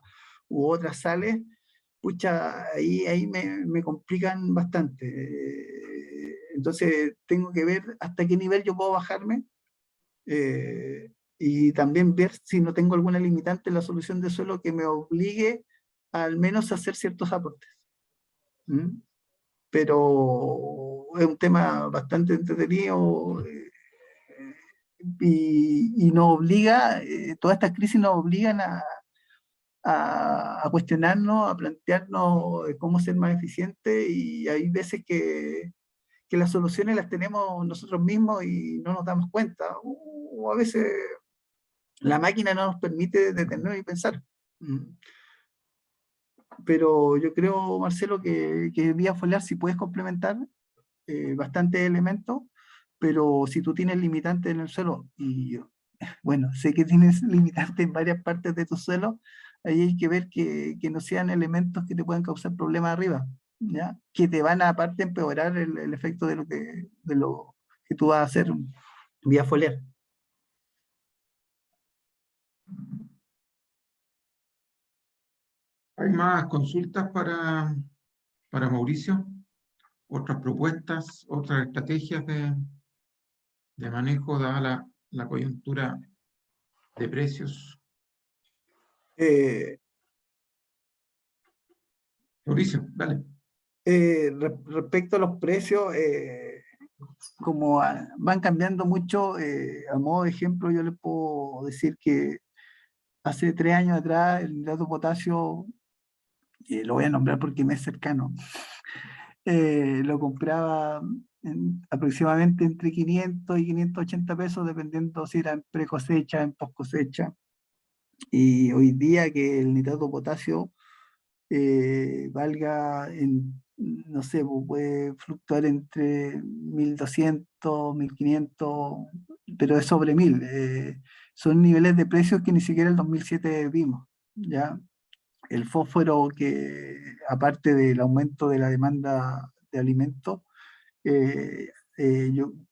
u otras sales, pucha, ahí me complican bastante. Entonces tengo que ver hasta qué nivel yo puedo bajarme y también ver si no tengo alguna limitante en la solución de suelo que me obligue al menos a hacer ciertos aportes. ¿Mm? Pero es un tema bastante entretenido y nos obliga, todas estas crisis nos obligan a cuestionarnos, a plantearnos cómo ser más eficientes, y hay veces que las soluciones las tenemos nosotros mismos y no nos damos cuenta, o a veces la máquina no nos permite detenernos y pensar. Pero yo creo, Marcelo, que vía foliar sí puedes complementar bastantes elementos, pero si tú tienes limitantes en el suelo, y bueno, sé que tienes limitantes en varias partes de tu suelo, ahí hay que ver que no sean elementos que te puedan causar problemas arriba, ¿ya? Que te van a aparte empeorar el efecto de lo que tú vas a hacer vía foliar. ¿Hay más consultas para Mauricio? ¿Otras propuestas, otras estrategias de manejo dada la coyuntura de precios? Mauricio, dale. Respecto a los precios, como van cambiando mucho, a modo de ejemplo, yo les puedo decir que hace 3 años atrás el nitrato de potasio, lo voy a nombrar porque me es cercano, lo compraba aproximadamente entre 500 y 580 pesos, dependiendo si era en pre cosecha, en post cosecha. Y hoy día que el nitrato de potasio valga no sé, puede fluctuar entre 1200, 1500, pero es sobre 1000. Son niveles de precios que ni siquiera el 2007 vimos, ¿ya? El fósforo, que aparte del aumento de la demanda de alimentos,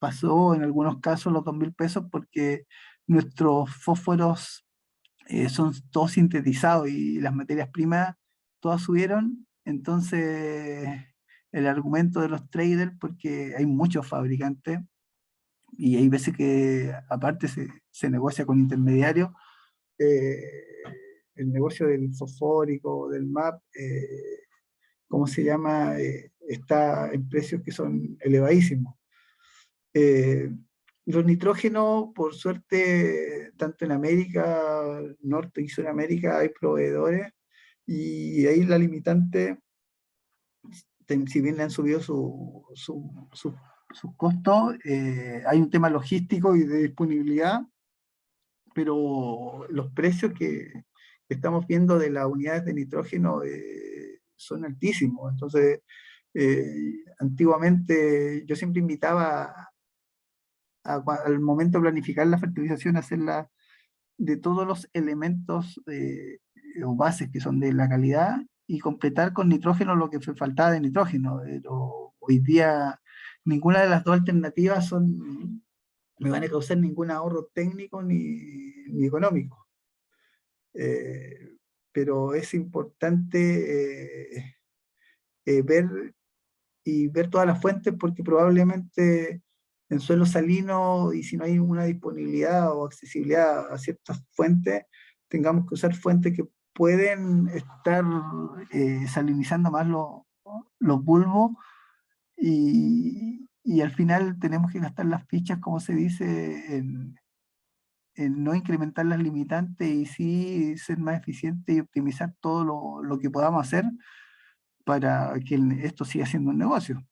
pasó en algunos casos los 2000 pesos porque nuestros fósforos son todos sintetizados y las materias primas todas subieron. Entonces el argumento de los traders, porque hay muchos fabricantes y hay veces que aparte se negocia con intermediarios, el negocio del fosfórico, del MAP, ¿cómo se llama? Está en precios que son elevadísimos. Los nitrógenos, por suerte, tanto en América Norte y Sudamérica hay proveedores, y ahí la limitante, si bien le han subido sus costos, hay un tema logístico y de disponibilidad, pero los precios que estamos viendo de las unidades de nitrógeno son altísimos. Entonces, antiguamente yo siempre invitaba al momento de planificar la fertilización, hacerla de todos los elementos o bases que son de la calidad, y completar con nitrógeno lo que faltaba de nitrógeno. Pero hoy día ninguna de las dos alternativas me van a causar ningún ahorro técnico ni económico. Pero es importante ver todas las fuentes, porque probablemente en suelo salino, y si no hay una disponibilidad o accesibilidad a ciertas fuentes, tengamos que usar fuentes que pueden estar salinizando más los bulbos, y al final tenemos que gastar las fichas, como se dice, en no incrementar las limitantes y sí ser más eficiente y optimizar todo lo que podamos hacer para que esto siga siendo un negocio.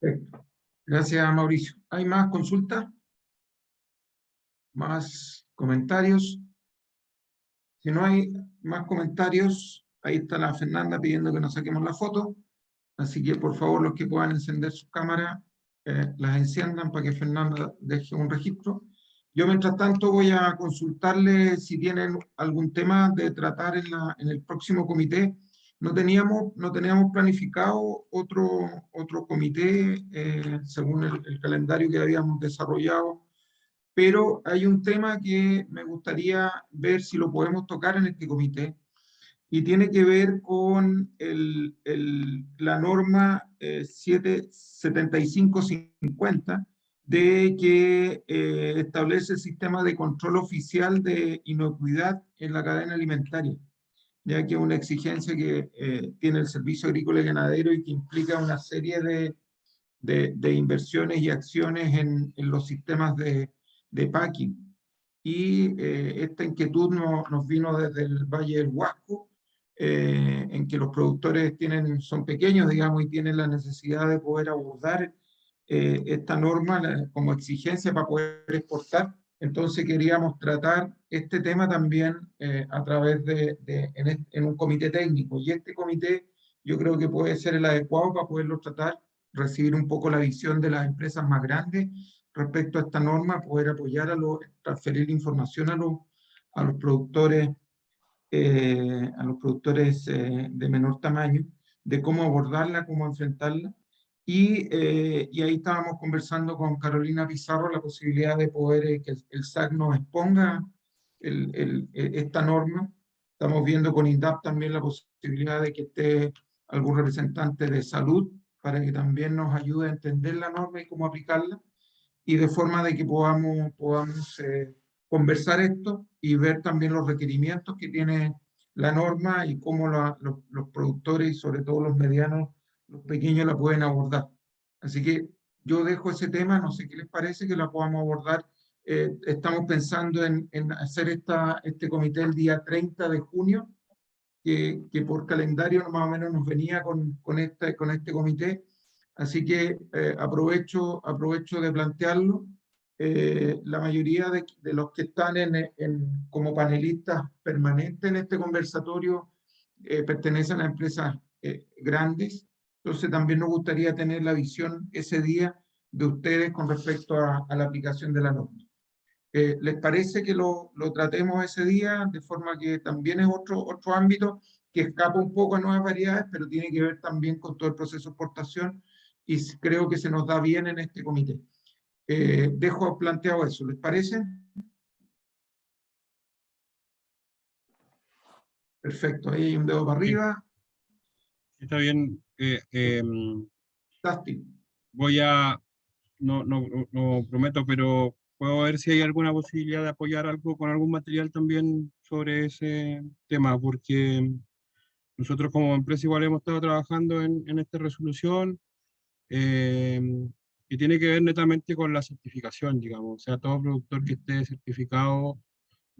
Perfecto. Gracias, Mauricio. ¿Hay más consultas? ¿Más comentarios? Si no hay más comentarios, ahí está la Fernanda pidiendo que nos saquemos la foto. Así que, por favor, los que puedan encender sus cámaras, las enciendan para que Fernanda deje un registro. Yo, mientras tanto, voy a consultarle si tienen algún tema de tratar en el próximo comité. No teníamos planificado otro comité según el calendario que habíamos desarrollado, pero hay un tema que me gustaría ver si lo podemos tocar en este comité, y tiene que ver con la norma 7550, de que establece el sistema de control oficial de inocuidad en la cadena alimentaria, ya que es una exigencia que tiene el Servicio Agrícola y Ganadero y que implica una serie de inversiones y acciones en los sistemas de packing. Y esta inquietud nos vino desde el Valle del Huasco, en que los productores son pequeños, digamos, y tienen la necesidad de poder abordar esta norma como exigencia para poder exportar. Entonces queríamos tratar este tema también a través en un comité técnico, y este comité yo creo que puede ser el adecuado para poderlo tratar, recibir un poco la visión de las empresas más grandes respecto a esta norma, poder apoyar transferir información a los productores de menor tamaño, de cómo abordarla, cómo enfrentarla. Y ahí estábamos conversando con Carolina Pizarro la posibilidad de poder que el SAC nos exponga esta norma. Estamos viendo con INDAP también la posibilidad de que esté algún representante de salud para que también nos ayude a entender la norma y cómo aplicarla, y de forma de que podamos conversar esto y ver también los requerimientos que tiene la norma y cómo los productores y sobre todo los medianos, los pequeños, la pueden abordar. Así que yo dejo ese tema, no sé qué les parece que la podamos abordar. Estamos pensando en hacer este comité el día 30 de junio, que por calendario más o menos nos venía con este comité. Así que aprovecho de plantearlo. La mayoría de los que están como panelistas permanentes en este conversatorio pertenecen a empresas grandes. Entonces también nos gustaría tener la visión ese día de ustedes con respecto a la aplicación de la norma. ¿Les parece que lo tratemos ese día? De forma que también es otro ámbito que escapa un poco a nuevas variedades, pero tiene que ver también con todo el proceso de exportación, y creo que se nos da bien en este comité. Dejo planteado eso, ¿les parece? Perfecto, ahí hay un dedo para arriba. Está bien. Dustin. No prometo, pero puedo ver si hay alguna posibilidad de apoyar algo con algún material también sobre ese tema, porque nosotros como empresa igual hemos estado trabajando en esta resolución, que tiene que ver netamente con la certificación, digamos. O sea, todo productor que esté certificado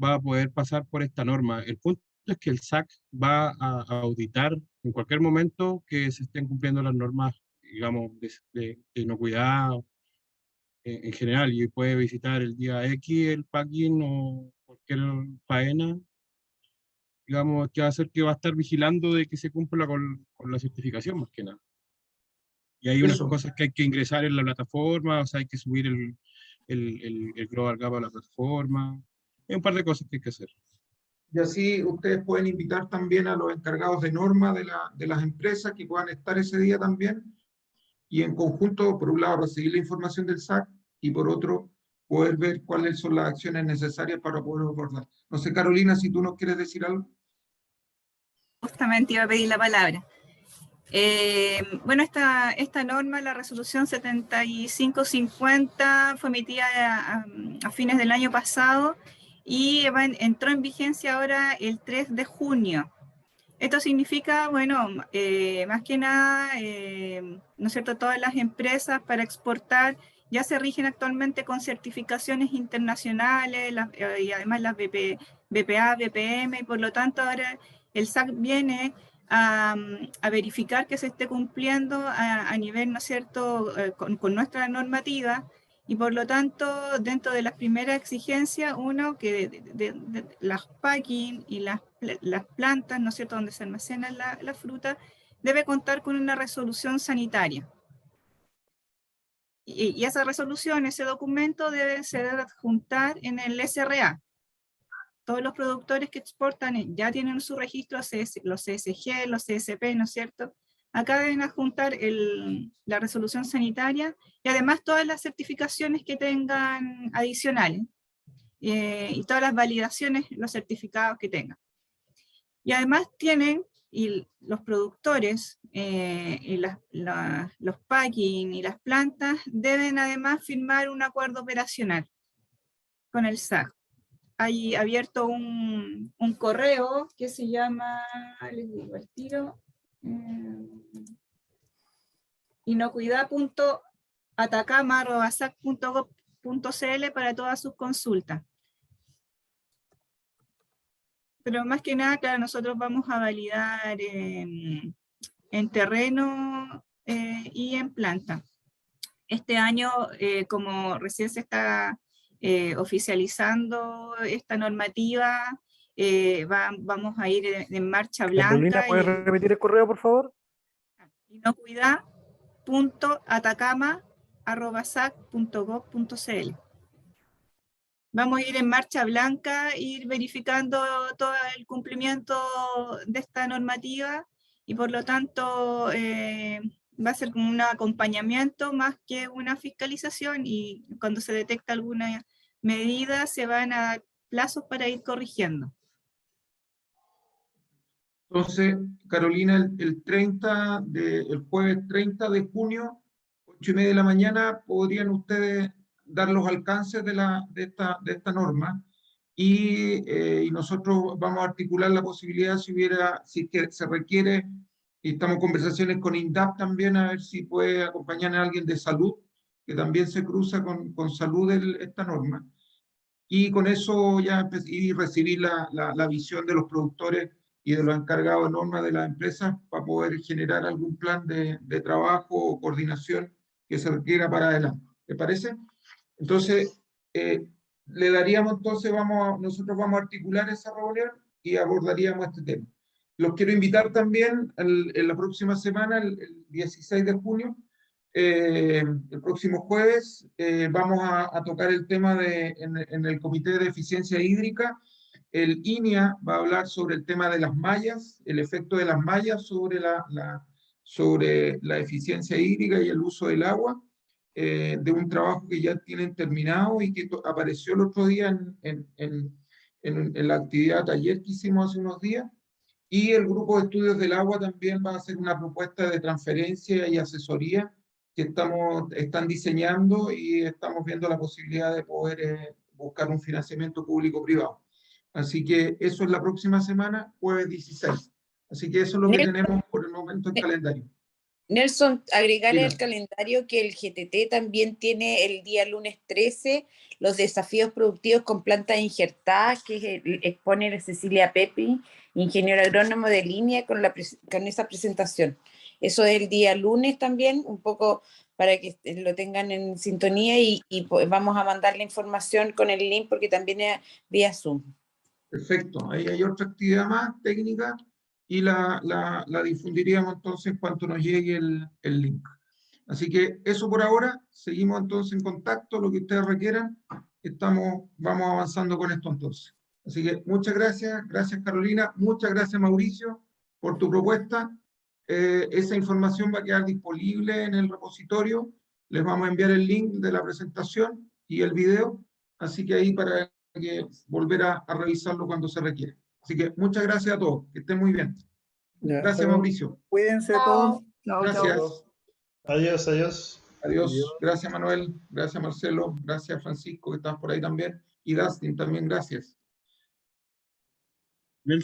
va a poder pasar por esta norma. El punto es que el SAC va a auditar en cualquier momento que se estén cumpliendo las normas, digamos, de inocuidad en general, y puede visitar el día X el packing o cualquier faena, digamos, que va a ser que va a estar vigilando de que se cumpla con la certificación, más que nada. Y hay unas cosas que hay que ingresar en la plataforma, o sea, hay que subir el Global Gap a la plataforma. Hay un par de cosas que hay que hacer. Y así ustedes pueden invitar también a los encargados de norma de las empresas que puedan estar ese día también, y en conjunto, por un lado, recibir la información del SAC, y por otro, poder ver cuáles son las acciones necesarias para poder abordar. No sé, Carolina, si tú nos quieres decir algo. Justamente iba a pedir la palabra. Bueno, esta norma, la resolución 7550, fue emitida a fines del año pasado y entró en vigencia ahora el 3 de junio. Esto significa, bueno, más que nada, ¿no es cierto?, todas las empresas para exportar ya se rigen actualmente con certificaciones internacionales, y además las BPA, BPM, y por lo tanto ahora el SAC viene a verificar que se esté cumpliendo a nivel, ¿no es cierto?, con nuestra normativa, y por lo tanto, dentro de las primeras exigencias, uno, que de las packing y las plantas, ¿no es cierto?, donde se almacena la fruta, debe contar con una resolución sanitaria. Y esa resolución, ese documento se debe adjuntar en el SRA. Todos los productores que exportan ya tienen su registro, los CSG, los CSP, ¿no es cierto? Acá deben adjuntar la resolución sanitaria y además todas las certificaciones que tengan adicionales y todas las validaciones, los certificados que tengan. Y además tienen, y los productores, y los packing y las plantas deben además firmar un acuerdo operacional con el SAC. Hay abierto un correo que se llama, les digo al tiro, inocuidad.atacama@sac.gov.cl para todas sus consultas. Pero más que nada, claro, nosotros vamos a validar en terreno y en planta. Este año, como recién se está oficializando esta normativa, vamos a ir en marcha blanca. Carolina, ¿puedes repetir el correo, por favor? inocuidad.atacama@sac.gov.cl. Vamos a ir en marcha blanca, ir verificando todo el cumplimiento de esta normativa y por lo tanto va a ser como un acompañamiento más que una fiscalización, y cuando se detecta alguna medida se van a dar plazos para ir corrigiendo. Entonces, Carolina, el jueves 30 de junio, 8:30 de la mañana, podrían ustedes dar los alcances de esta norma, y nosotros vamos a articular la posibilidad, si que se requiere, y estamos en conversaciones con INDAP también, a ver si puede acompañar a alguien de salud, que también se cruza con salud esta norma, y con eso ya y recibir la visión de los productores y de los encargados de normas de las empresas para poder generar algún plan de trabajo o coordinación que se requiera para adelante. ¿Te parece? Entonces, le daríamos, entonces nosotros vamos a articular esa reunión y abordaríamos este tema. Los quiero invitar también en la próxima semana, el 16 de junio, el próximo jueves, vamos a tocar el tema en el Comité de Eficiencia Hídrica. El INEA va a hablar sobre el tema de las mallas, el efecto de las mallas sobre la eficiencia hídrica y el uso del agua, de un trabajo que ya tienen terminado y que apareció el otro día en la actividad taller que hicimos hace unos días. Y el grupo de estudios del agua también va a hacer una propuesta de transferencia y asesoría que están diseñando, y estamos viendo la posibilidad de poder buscar un financiamiento público-privado. Así que eso es la próxima semana, jueves 16. Así que eso es lo que tenemos por el momento en calendario. Nelson, agregarle al calendario que el GTT también tiene el día lunes 13 los desafíos productivos con plantas injertadas, que expone Cecilia Pepi, ingeniero agrónomo de línea, con esa presentación. Eso es el día lunes también, un poco para que lo tengan en sintonía, y vamos a mandar la información con el link porque también es vía Zoom. Perfecto, ahí hay otra actividad más técnica y la difundiríamos entonces en cuanto nos llegue el link. Así que eso por ahora, seguimos entonces en contacto, lo que ustedes requieran, vamos avanzando con esto entonces. Así que muchas gracias Carolina, muchas gracias Mauricio por tu propuesta. Esa información va a quedar disponible en el repositorio, les vamos a enviar el link de la presentación y el video, así que ahí para que volver a revisarlo cuando se requiere. Así que muchas gracias a todos, que estén muy bien. Gracias Mauricio. Cuídense a todos. Chao, Gracias. chao. Adiós, adiós. Adiós. Gracias Manuel, gracias Marcelo, gracias Francisco, que estás por ahí también, y Dustin también, gracias.